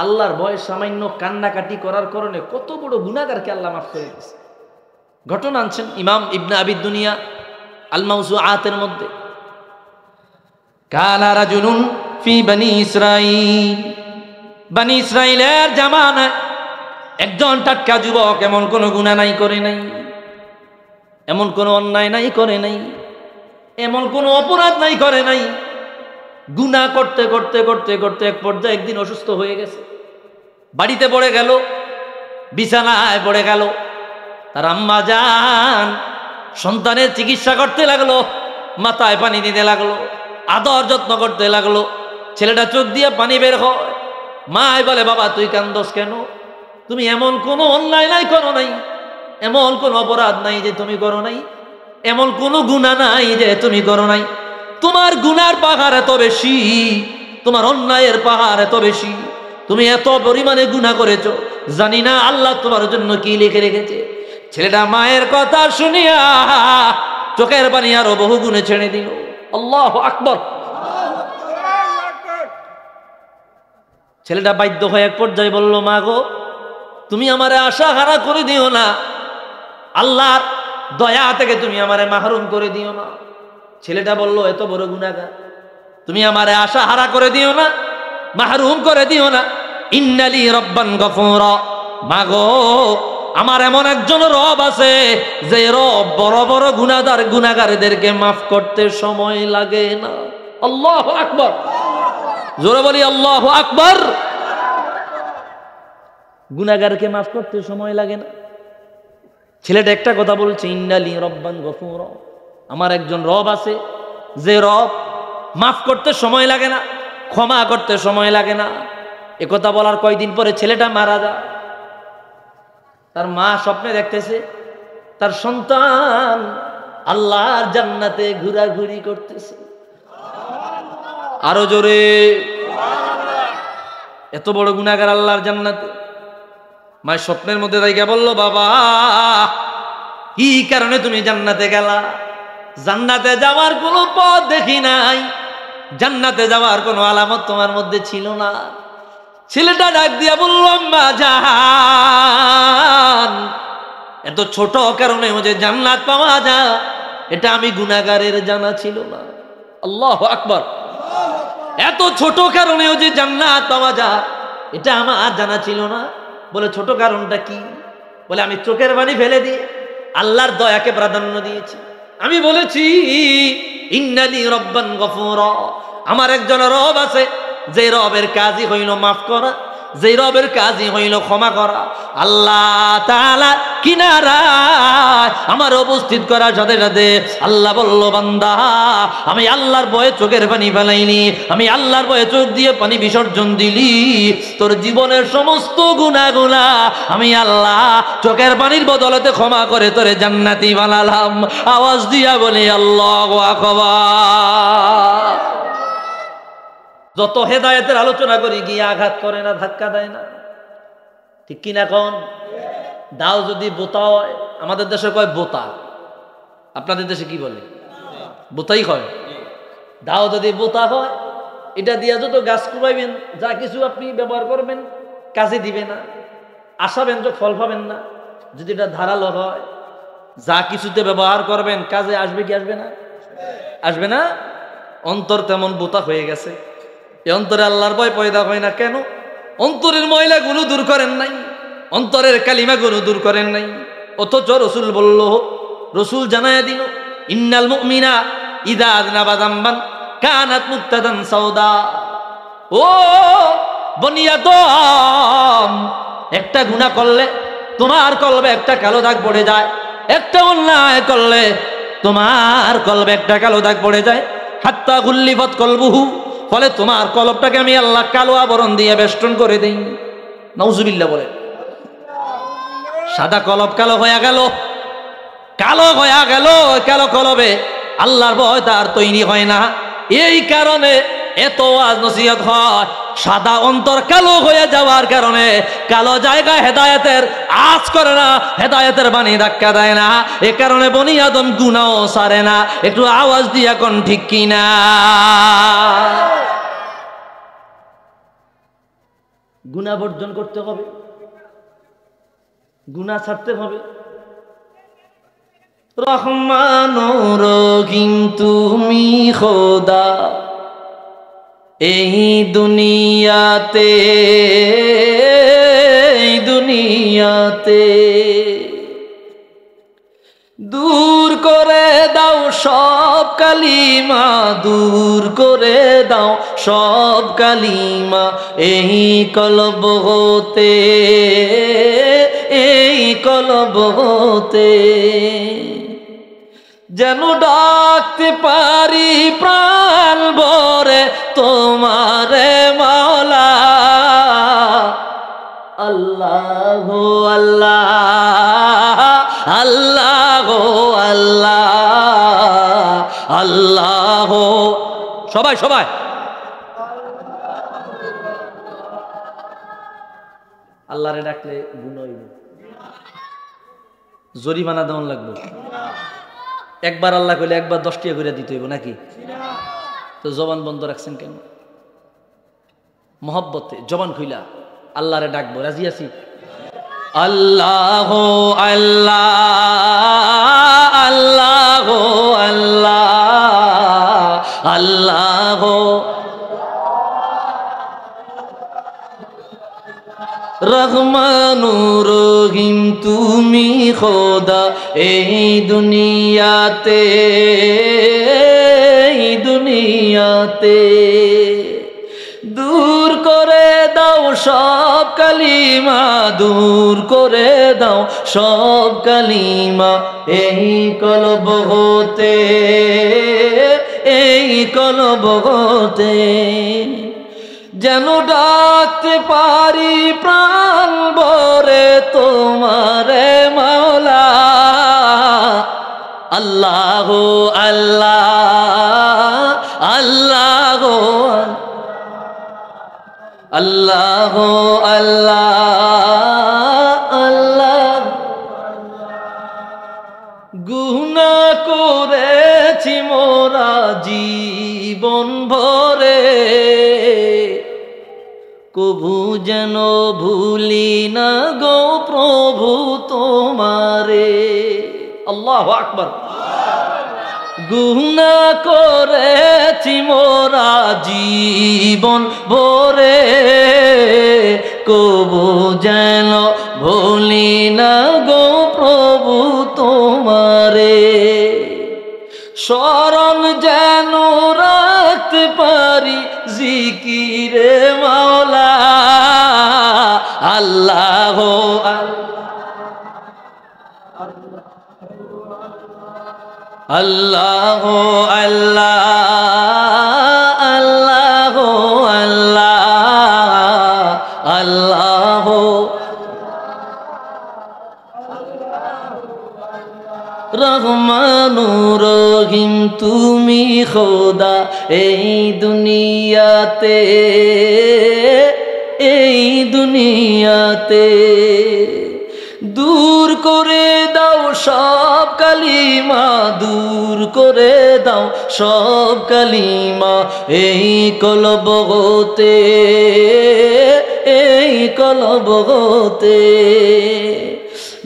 আল্লাহর ভয়ে সামান্য কান্নাকাটি করার কারণে কত বড় গুনাহগারকে আল্লাহ মাফ করে দিয়েছে। ঘটনা আনছেন ইমাম ইবনে আবি দুনিয়া আল মাওসুআতের মধ্যে। কানা রাজুলুন ফি বনি ইসরাঈল, বনি ইসরাঈলের জামানায় একজন টাটকা যুবক, এমন কোনো গুনাহ নাই করে নাই, এমন কোনো অন্যায় নাই করে নাই, এমন কোনো অপরাধ নাই করে নাই। গুনাহ করতে করতে করতে করতে এক পর্যায়ে একদিন অসুস্থ হয়ে গেছে, বাড়িতে পড়ে গেল, বিছানায় পড়ে গেল। তার আম্মা জান সন্তানের চিকিৎসা করতে লাগলো, মাথায় পানি দিতে লাগলো, আদর যত্ন করতে লাগলো। ছেলেটা চোখ দিয়ে পানি বের হয়। মাই বলে, বাবা তুই কান্দোস কেন? তুমি এমন কোনো অন্যায় নাই করো নাই, এমন কোনো অপরাধ নাই যে তুমি করো নাই, এমন কোনো গুনাহ নাই যে তুমি করো নাই। তোমার গুনার পাহাড় এত বেশি, তোমার অন্যায়ের পাহাড় এত বেশি, তুমি এত পরিমাণে গুনাহ করেছো, জানি না আল্লাহ তোমার জন্য কি লিখে রেখেছে। ছেলেটা মায়ের কথা শুনিয়া চোখের পানি আরো বহু গুণে ছেড়ে দিল। আল্লাহু আকবার। ছেলেটা বাধ্য হয়ে এক পর্যায়ে বলল, মা গো তুমি আমারে আশা হারা করে দিও না, আল্লাহর দয়া থেকে তুমি আমারে মাহরুম করে দিও না। ছেলেটা বলল, এত বড় গুনাহগার, তুমি আমারে আশা হারা করে দিও না, মাহরুম করে দিও না। ইন্নালি রব্বান গফুরা, মা গো আমার এমন একজন রব আছে যে রব বড় বড় গুনাহগারদেরকে মাফ করতে সময় লাগে না। আল্লাহু আকবার, জোরে বলি আল্লাহু আকবার। গুনাহগারকে মাফ করতে সময় লাগে না। ছেলেটা একটা কথা বলছে, ইন্নালি রব্বান গফুরা, আমার একজন রব আছে যে রব মাফ করতে সময় লাগে না, ক্ষমা করতে সময় লাগে না। এ কথা বলার কয়দিন পরে ছেলেটা মারা যায়। তার মা স্বপ্নে দেখতেছে তার সন্তান আল্লাহর জান্নাতে ঘোরাঘুরি করতেছে। আরো জোরে, এত বড় গুনাহগার আল্লাহর জান্নাতে। মায়ের স্বপ্নের মধ্যে তাইকে বলল, বাবা কি কারণে তুমি জান্নাতে গেলা? জান্নাতে যাওয়ার কোনো পথ দেখি নাই, জান্নাতে যাওয়ার কোনো আলামত তোমার মধ্যে ছিল না। ছেলেটা ডাক দিয়া বলল, আম্মা জান এত ছোট কারণে যে জান্নাত পাওয়া যায় এটা আমি গুনাহগারের জানা ছিল না। আল্লাহু আকবার। এত ছোট কারণেও যে জান্নাত পাওয়া যায় এটা আমার জানা ছিল না। বলে ছোট কারণটা কি? বলে আমি চোখের পানি ফেলে দিয়ে আল্লাহর দয়াকে প্রাধান্য দিয়েছি। আমি বলেছি ইন্নালি রব্বান গফুরা, আমার একজন রব আছে যে রবের কাজই হইল মাফ করা, যে রবের কাজই হইল ক্ষমা করা। আল্লাহ তাআলা কিনারায় আমার উপস্থিত করার সাথে সাথে আল্লাহ বলল, বান্দা আমি আল্লাহর ভয়ে চোখের পানি ফেলাইনি, আমি আল্লাহর ভয়ে চোখ দিয়ে পানি বিসর্জন দিলি, তোর জীবনের সমস্ত গুনাহগুলা আমি আল্লাহ চোখের পানির বদলতে ক্ষমা করে তোরে জান্নাতি বানালাম। আওয়াজ দিয়া বলি আল্লাহু আকবার। যত হেদায়েতের আলোচনা করি গিয়ে আঘাত করে না, ধাক্কা দেয় না, ঠিক কিনা কোন? দাও যদি বোতা হয়, আমাদের দেশে কয় বোতা, আপনাদের দেশে কি বলে? বোতাই হয়। দাও যদি বোতা হয়, এটা দিয়া যত গাছ কুবাইবেন, যা কিছু আপনি ব্যবহার করবেন কাজে দিবে না, আশাবেন যে ফল পাবেন না। যদি এটা ধারালো হয়, যা কিছুতে ব্যবহার করবেন কাজে আসবে কি আসবে না? আসবে না। অন্তর তেমন বোতা হয়ে গেছে। এই অন্তরে আল্লাহর ভয় পয়দা হয় না কেন? অন্তরের ময়লাগুলো দূর করেন নাই, অন্তরের কালিমাগুলো দূর করেন নাই। অথচ রসুল বলল, রসুল জানায়া দিল, ইন্নাল মুমিনা ইযা আযনাবা যামবান কানাত মুক্তাদান সাউদা। ও বনি আদম, একটা গুনাহ করলে তোমার কলবে একটা কালো দাগ পড়ে যায়, একটা অন্যায় করলে তোমার কলবে একটা কালো দাগ পড়ে যায়। হাত্তা গুল্লিফাত কলবুহু, ফলে তোমার কলবটাকে আমি আল্লাহ কালো আবরণ দিয়ে বেষ্টন করে দেই। নাউজুবিল্লাহ বলে। সাদা কলব কালো হয়ে গেল, কালো হয়ে গেল। কালো কলবে আল্লাহর ভয় তার তৈরি হয় না। এই কারণে এত ওয়াজ নসিহত হয়। সাদা অন্তর কালো হয়ে যাওয়ার কারণে কালো জায়গায় হেদায়েতের আজ করে না, হেদায়েতের বাণী ধাক্কা দেয় না। এ কারণে বনি আদম গুনাহও সারে না। একটু আওয়াজ দিয়া কোন ঠিক কিনা? গুনাহ বর্জন করতে হবে, গুনাহ ছাড়তে হবে। রহমান রহিম তুমি খোদা এই দুনিয়াতে দূর করে দাও সব কালিমা, দূর করে দাও সব কালিমা এই কলব হতে, এই কলব হতে। যেন ডাকতে পারি প্রাণ ভরে তোমারে মাওলা। আল্লাহ আল্লাহ আল্লাহ আল্লাহ আল্লাহ। সবাই সবাই আল্লাহরে ডাকলে গুণ হইব, জরিমানা দেওয়ান লাগবে। একবার আল্লাহ কইলে একবার 10 টাকা করে দিতে হইব নাকি? তো জবান বন্ধ রাখছেন কেন? মহব্বতে জবান খুইলা আল্লাহরে ডাকবো। রাজি আছি? আল্লাহ আল্লাহ আল্লাহ আল্লাহ আল্লাহ। রহমানুর রহিম তুমি খোদা এই দুনিয়াতে দূর করে দাও সব কালিমা, দূর করে দাও সব কালিমা এই কলব হতে, এই কলব হতে। যেন ডাকতে পারি প্রাণ ভরে তোমারে মাওলা। আল্লাহ আল্লাহ আল্লাহ আল্লাহ আল্লাহ আল্লাহ। গুনাহ করেছি মোরা জীবন ভরে, কবু যেন ভুলি না গো প্রভু তোমারে। আল্লাহু আকবার। গুনাহ করেছি মোরা জীবন ভরে, কবু যেন ভুলি না গো প্রভু তোমারে। স্মরণ যেন রাখতে পারি জিকিরে মাওলা। আল্লাহ আল্লাহ আল্লাহ আল্লাহ আল্লাহ আল্লাহ। রহমানুর রহিম তুমি খোদা এই দুনিয়াতে দূর করে দাও সব কালিমা, দূর করে দাও সব কালিমা এই কলব হতে, এই কলব হতে।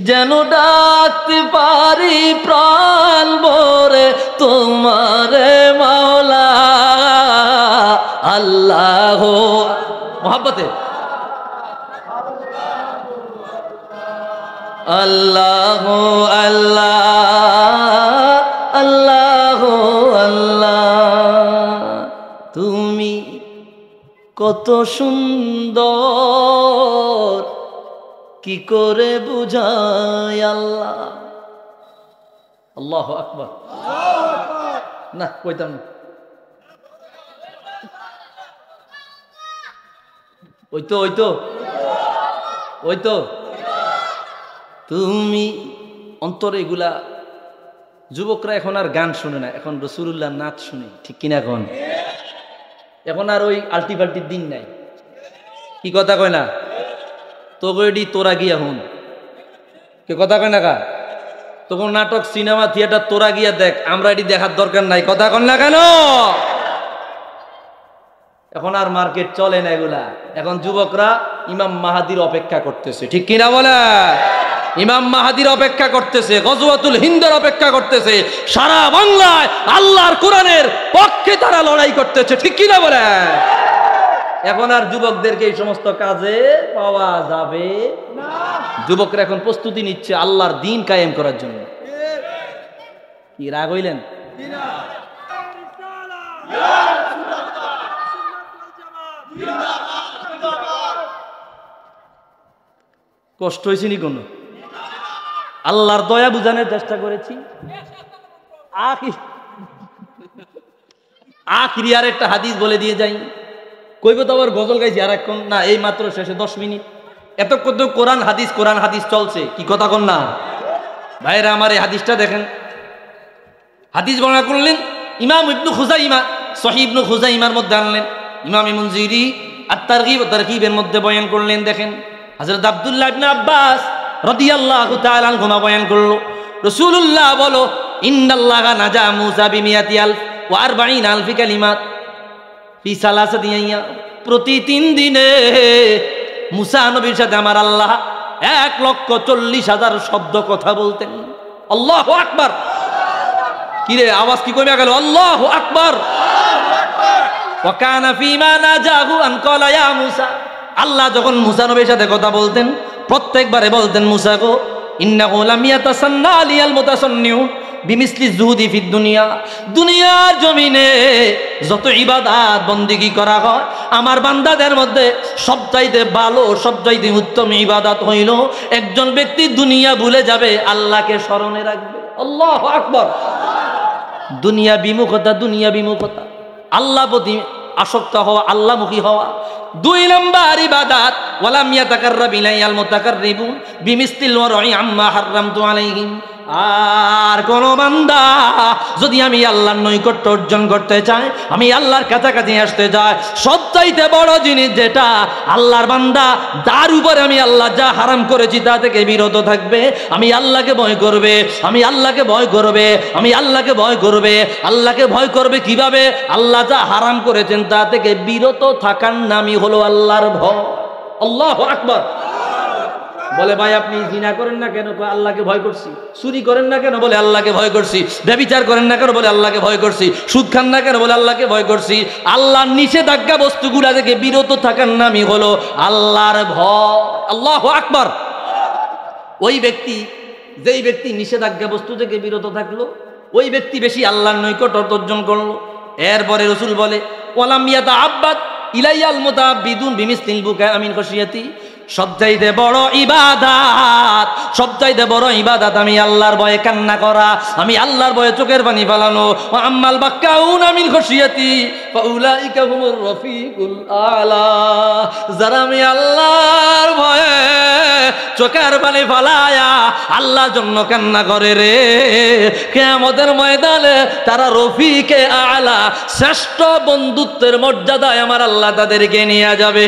যেন ডাকতে পারি প্রাণ ভরে তোমারে মাওলা। আল্লাহ মোহাব্বতে আল্লাহ আল্লাহ আল্লাহ আল্লাহ। তুমি কত সুন্দর কি করে বুঝায় আল্লাহ। আল্লাহু আকবার। না কইতাম না, ওই তো তুমি অন্তরে এগুলা। যুবকরা এখন আর গান শুনে না, এখন রাসূলুল্লাহর নাচ শুনে, ঠিক কিনা? এখন আর ওই আলটি ফাল্টির দিন নাই। কি কথা কয় না? তোগেডি তোরা গিয়া হুন, কে কথা কয় না কা? তখন নাটক সিনেমা থিয়েটার তোরা গিয়া দেখ, আমরা এটি দেখার দরকার নাই। কথা কন না কেন? এখন আর মার্কেট চলে না এগুলা। এখন যুবকরা ইমাম মাহাদির অপেক্ষা করতেছে, ঠিক কিনা বলে? ইমাম মাহাদির অপেক্ষা করতেছে, গজওয়াতুল হিন্দের অপেক্ষা করতেছে, সারা বাংলায় আল্লাহর কোরআনের পক্ষে তারা লড়াই করতেছে, ঠিক কিনা বলে? এখন আর যুবকদেরকে এই সমস্ত কাজে পাওয়া যাবে না। যুবকরা এখন প্রস্তুতি নিচ্ছে আল্লাহর দ্বীন কায়েম করার জন্য। কি রাগ হইলেন? কষ্ট হয়েছে নি কোনো? আল্লাহর দয়া বুঝানোর চেষ্টা করেছি। আখিরি আর একটা হাদিস বলে দিয়ে যাই। কইব তো আবার গজল গাইছি আর এখন না, এই মাত্র শেষে 10 মিনিট। এতক্ষণ তো কোরআন হাদিস চলছে, কি কথা কন না ভাইরা আমার? এই হাদিসটা দেখেন, হাদিস বর্ণনা করলেন ইমাম ইবনু খুজাইমা, সহিহ ইবনু খুজাইমার মধ্যে আনলেন। ইমাম মুনজিরি আত-তারগীব ওয়া তারগীবের মধ্যে বয়ান করলেন। দেখেন হযরত আব্দুল্লাহ ইবনে আব্বাস রাদিয়াল্লাহু তাআলা আনহুমা বয়ান করলো, রাসূলুল্লাহ বলো, ইন্নাল্লাহা নাজা মূসা বিমিয়াতি আলফ ওয়া 40 আলফি কালিমাত ফি সালাসাতি আইয়াম। প্রতি 3 দিনে মূসা নবীর সাথে আমার আল্লাহ 1,40,000 শব্দ কথা বলতেন। আল্লাহু আকবার। কিরে আওয়াজ কি কমে গেল? আল্লাহু আকবার। ওয়া কানা ফীমা নাজাহু আন ক্বালা ইয়া মূসা। আল্লাহ যখন মূসা নবীর সাথে কথা বলতেন প্রত্যেকবারে বলতেন, মূসা গো, ইন্নাহু লাম ইয়াতাসান্না লিয়াল মুতাসান্নিউ বিমিসলি যুহুদি ফিদ দুনিয়া। দুনিয়ার জমিনে যত ইবাদত বন্দেগী করা হয়, আমার বান্দাদের মধ্যে সবচাইতে ভালো, সবচাইতে উত্তম ইবাদত হইল একজন ব্যক্তি দুনিয়া ভুলে যাবে, আল্লাহকে স্মরণে রাখবে। আল্লাহু আকবার। দুনিয়া বিমুখতা, আল্লাহ প্রতি আসক্ত হওয়া, আল্লাহমুখী হওয়া। 2 নম্বর ইবাদত, ওয়ালাম ইয়াতাকাররাব ইলাইয়াল মুতাকাররিবুন বিমিসলিল ওয়ারই আম্মা হারামতু আলাইহিম। আর কোন বান্দা যদি আমি আল্লাহর নৈকট্য অর্জন করতে চাই, আমি আল্লাহর কাছাকাছি আসতে চাই, সবচাইতে বড় জিনিস যেটা আল্লাহর বান্দা তার উপরে আমি আল্লাহ যা হারাম করেছি তা থেকে বিরত থাকবে, আমি আল্লাহকে ভয় করবে, আল্লাহকে ভয় করবে কিভাবে? আল্লাহ যা হারাম করেছেন তা থেকে বিরত থাকার নামই হলো আল্লাহর ভয়। আল্লাহু আকবার। বলে ভাই আপনি জিনা করেন না কেন? আল্লাহকে ভয় করছি। চুরি করেন না কেন? বলে আল্লাহকে ভয় করছি। ব্যভিচার করেন না কেন? বলে আল্লাহকে ভয় করছি। সুদ খান না কেন? বলে আল্লাহকে ভয় করছি। আল্লাহর নিষেধাজ্ঞা বস্তুগুলা থেকে বিরত থাকার নামই হলো আল্লাহর ভয়। আল্লাহু আকবার। যেই ব্যক্তি নিষেধাজ্ঞা বস্তু থেকে বিরত থাকলো, ওই ব্যক্তি বেশি আল্লাহর নৈকট্য অর্জন করলো। এরপরে রাসূল বলে, ওয়ালাম ইয়াতাআব্বাদ ইলাইয়াল মুতাআব্বিদুন বিমিসলিল বুকা মিন খাশিয়াতি। সবচাইতে বড় ইবাদত আমি আল্লাহর ভয়ে কান্না করা, আমি আল্লাহর ভয়ে চোখের পানি ফেলানো। আম্মাল বাক্কাউনা মিন খাশিয়াতি ফাউলাইকা হুমুর রফিকুল আলা। যারা আমি আল্লাহর ভয়ে চোখের পানি ফেলায়া আল্লাহর জন্য কান্না করে রে, কিয়ামতের ময়দানে তারা রফিকে আলা, শ্রেষ্ঠ বন্ধুত্বের মর্যাদায় আমার আল্লাহ তাদেরকে নিয়ে যাবে।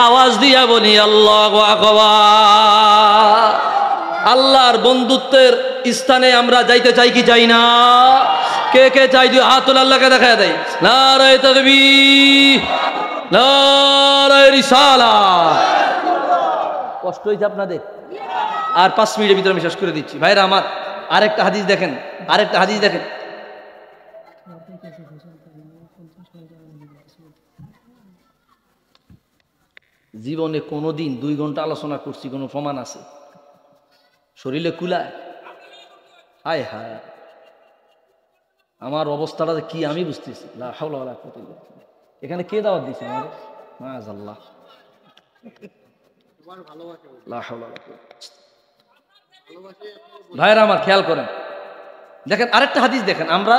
আওয়াজ দিয়া বলি আল্লাহু আকবার। আল্লাহর বন্ধুত্বের স্থানে আমরা যাইতে চাই কি চাই না? কে কে চাই? দুই হাত তুলে আল্লাহকে দেখা দেয়। নারায়ে তাকবীর, নারায়ে রিসালাত। কষ্ট হয়েছে আপনাদের? আর 5 মিনিটের ভিতরে আমি শেষ করে দিচ্ছি। ভাইরা আমার, আরেকটা হাদিস দেখেন। জীবনে কোনোদিন 2 ঘন্টা আলোচনা করছি কোনো প্রমাণ আছে? শরীরে কুলায়? হায় হায়, আমার অবস্থাটা কি আমি বুঝতেছি। লা হাওলা ওয়ালা কুওয়াতা ইল্লা বিল্লাহ। এখানে কে দাওয়াত দিছে আমাদের? মাআযাল্লাহ। লা হাওলা ওয়ালা কুওয়াতা। ভাইরা আমার খেয়াল করেন, দেখেন আরেকটা হাদিস দেখেন। আমরা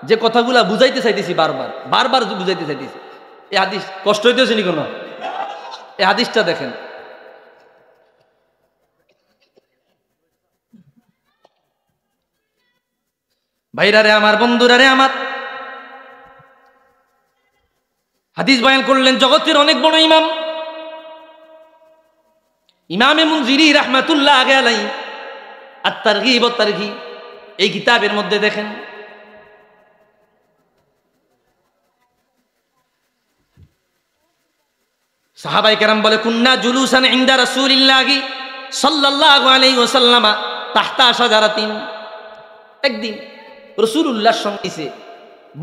যে কথাগুলা বুঝাইতে চাইতেছি, বারবার বুঝাইতে চাইতেছি, এই হাদিস কষ্ট হইতেছে নি কোনো? এই হাদিসটা দেখেন। ভাইরা রে আমার, বন্ধুরা রে আমার, হাদিস বয়ান করলেন জগতের অনেক বড় ইমামে মুনজিরি রাহমাতুল্লাহ আলাইহি আত-তারগীব ওয়া তারহীব এই কিতাবের মধ্যে দেখেন সাহাবায়ে কেরাম বলে, কুন্না জুলুসান ইনদা রাসূলিল্লাহি সাল্লাল্লাহু আলাইহি ওয়াসাল্লাম তাহতা শাজারাতিন, একদিন রাসূলুল্লাহর সঙ্গে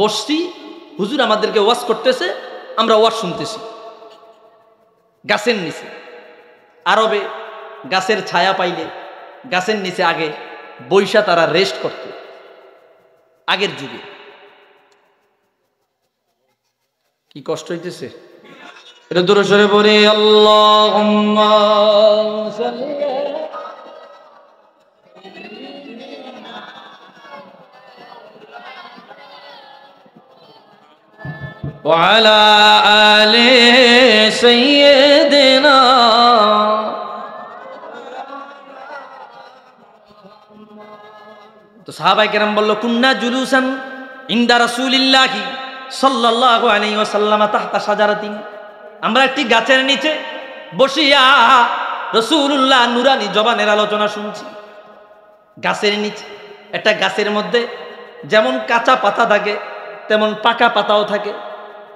বসছি, হুজুর আমাদেরকে ওয়াজ করতেছে, আমরা ওয়াজ শুনতেছি গাছের নিচে। আরবে গাছের ছায়া পাইলে গাছের নিচে আগে বৈশা তারা রেস্ট করত আগের যুগে। কি কষ্ট হইতেছে এটা দূরে সরে পড়ে আল্লাহুম্মা সাল্লি ওয়া আলা আলি সাইয়্যিদিনা। তো সাহাবায়ে কেরাম বলল কুন্না জুলুসান ইনদা রাসূলিল্লাহি সাল্লাল্লাহু আলাইহি ওয়াসাল্লাম তাহতা শাজারাতিন, আমরা একটি গাছের নিচে বসিয়া রাসূলুল্লাহ নুরানি জবানের আলোচনা শুনছি। গাছের নিচে, একটা গাছের মধ্যে যেমন কাঁচা পাতা থাকে তেমন পাকা পাতাও থাকে,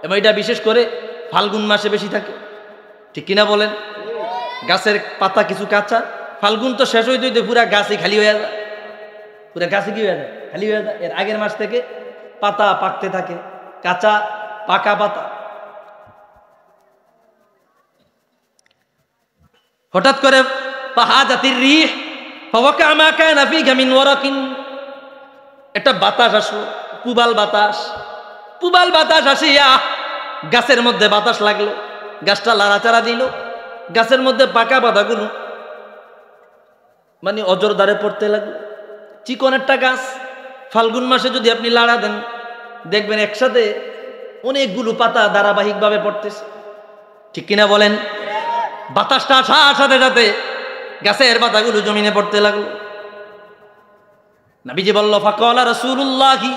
এবং এটা বিশেষ করে ফাল্গুন মাসে বেশি থাকে, ঠিক কিনা বলেন? গাছের পাতা কিছু কাঁচা, ফাল্গুন তো শেষ হইতে হইতে পুরা গাছই খালি হয়ে যায়, পুরা গাছে কি হয়ে যায়? খালি হয়ে যায়। এর আগের মাস থেকে পাতা পাকতে থাকে, কাঁচা পাকা পাতা। হঠাৎ করে ফাহাজাতির রিহ ফাওয়াকা মা কানা ফিহা মিন ওয়ারাকিন, একটা বাতাস আসলো, পুবাল বাতাস। পুবাল বাতাস আসিয়া গাছের মধ্যে বাতাস লাগলো, গাছটা লাড়াচাড়া দিল, গাছের মধ্যে পাকা পাতাগুলো মানে অজর দ্বারে পড়তে লাগলো। চিকন একটা গাছ, ফাল্গুন মাসে যদি আপনি লাড়া দেন দেখবেন একসাথে অনেকগুলো পাতা ধারাবাহিকভাবে পড়তেছে, ঠিক কিনা বলেন? বাতাসটা আসার সাথে সাথে গাছের পাতাগুলো জমিনে পড়তে লাগলো। নবীজি বলল ফাকালা রাসূলুল্লাহি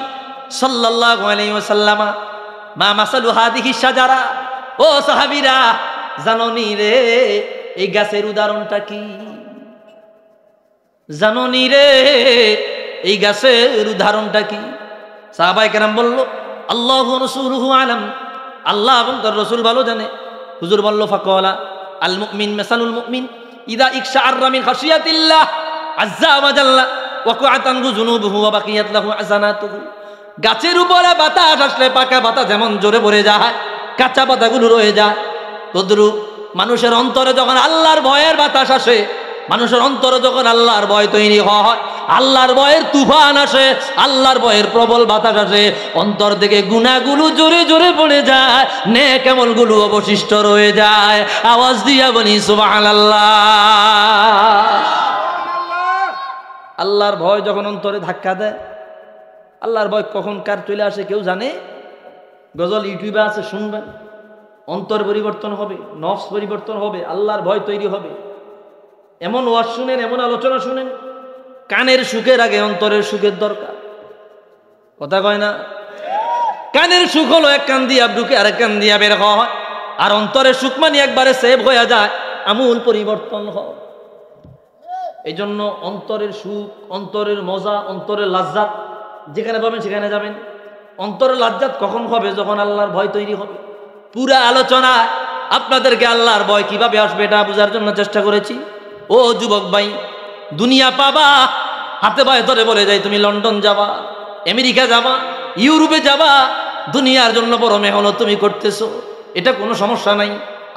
সাল্লাল্লাহু আলাইহি ওয়াসাল্লাম মা মাসালু হাদিহি শাজারা, ও সাহাবীরা জানোনি রে এই গাছের উদাহরণটা কি? জানোনি রে এই গাছের উদাহরণটা কি? সাহাবায়ে কেরাম বলল আল্লাহু ওয়া রাসূলুহু আলাম, আল্লাহ এবং তার রাসূল ভালো জানে। হুজুর বলল ফাকালা আল মুমিন মাসালুল মুমিন ইদা ইকশাআররা মিন খাশিয়াতিল্লাহ আযজা ওয়া জাল্লা ওয়া কুআতান যুনুবুহু ওয়া বাকিয়াত লাহু হাসানাতুহু। গাছের উপরে বাতাস আসলে পাকা পাতা যেমন জোরে পড়ে যায়, কাঁচা পাতাগুলো রয়ে যায়, তদ্রূপ মানুষের অন্তরে যখন আল্লাহর ভয়ের বাতাস আসে, মানুষের অন্তরে যখন আল্লাহর ভয় তৈরি হয়, আল্লাহর ভয়ের তুফান আসে, আল্লাহর ভয়ের প্রবল বাতাস আসে, অন্তর থেকে গুনাহগুলো জোরে জোরে পড়ে যায়, নেক আমলগুলো অবশিষ্ট রয়ে যায়। আওয়াজ দিয়া বলি সুবহানাল্লাহ। আল্লাহর ভয় যখন অন্তরে ধাক্কা দেয়, আল্লাহর ভয় কখন কার চলে আসে কেউ জানে? গজল ইউটিউবে আছে, শুনবেন, অন্তর পরিবর্তন হবে, নফস পরিবর্তন হবে, আল্লাহর ভয় তৈরি হবে। এমন ওয়াজ শুনেন, এমন আলোচনা শুনেন, কানের সুখের আগে অন্তরের সুখের দরকার, কথা কয় না? কানের সুখ হলো এক কান দিয়া ঢুকে আরেক কান দিয়া বের হয়, আর অন্তরের সুখ মানে একবারে সেভ হয়ে যায়, আমূল পরিবর্তন হয়। এই জন্য অন্তরের সুখ, অন্তরের মজা, অন্তরের লাজ্জাত যেখানে পাবেন সেখানে যাবেন। অন্তরের লাজ্জাত কখন হবে? যখন আল্লাহর ভয় তৈরি হবে। পুরা আলোচনা আপনাদেরকে আল্লাহর ভয় কিভাবে আসবে এটা বোঝার জন্য চেষ্টা করেছি। ও যুবক ভাই, দুনিয়া পাবা হাতে পায়ে ধরে বলে যায় তুমি লন্ডন যাবা, আমেরিকা যাবা, ইউরোপে যাবা, দুনিয়ার জন্য বড় মেহনত তুমি করতেছো, এটা কোনো সমস্যা নাই।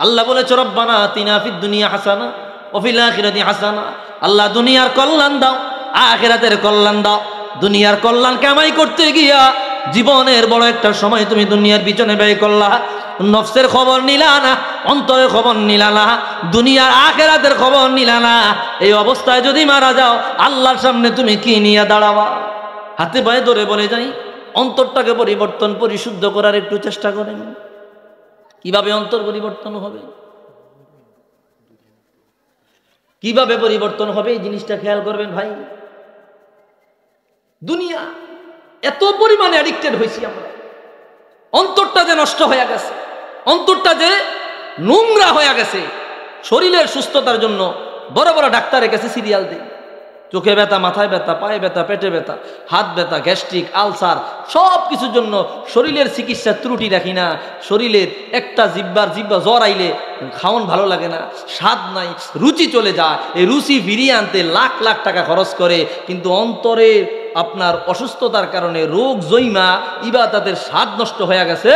আল্লাহ বলেছে রব্বানা আতিনা ফিদ দুনিয়া হাসানা ওয়া ফিল আখিরাতি হাসানা, আল্লাহ দুনিয়ার কল্যাণ দাও, আখিরাতের কল্যাণ দাও। দুনিয়ার কল্যাণ কামাই করতে গিয়া জীবনের বড় একটা সময় তুমি দুনিয়ার পিছনে ব্যয় করলা, নফসের খবর নিলা না, অন্তরের খবর নিলা না, দুনিয়ার আখিরাতের খবর নিলা না। এই অবস্থায় যদি মারা যাও আল্লাহর সামনে তুমি কি নিয়ে দাঁড়াবা? হাতে পায়ে ধরে বলে যাই অন্তরটাকে পরিবর্তন, পরিশুদ্ধ করার একটু চেষ্টা করেন। কিভাবে অন্তর পরিবর্তন হবে, কিভাবে পরিবর্তন হবে এই জিনিসটা খেয়াল করবেন ভাই। দুনিয়া এত পরিমাণে অ্যাডিক্টেড হয়েছি আমরা, অন্তরটা যে নষ্ট হয়ে গেছে, অন্তরটা যে নোংরা হয়ে গেছে। শরীরের সুস্থতার জন্য বড় বড় ডাক্তারের কাছে সিরিয়াল দেয়, চোখে ব্যথা, মাথায় ব্যথা, পায়ে ব্যথা, পেটে ব্যথা, হাত ব্যথা, গ্যাস্ট্রিক, আলসার, সব কিছুর জন্য শরীরের চিকিৎসার ত্রুটি রাখি না। শরীরের একটা জিব্বা জ্বর আইলে খাওন ভালো লাগে না, স্বাদ নাই, রুচি চলে যায়। এই রুচি ফিরিয়ে আনতে লাখ লাখ টাকা খরচ করে, কিন্তু অন্তরের আপনার অসুস্থতার কারণে রোগ জৈমা ইবাদতের স্বাদ নষ্ট হয়ে গেছে,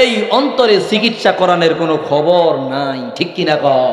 এই অন্তরে চিকিৎসা করানোর কোনো খবর নাই। ঠিক কিনা কও?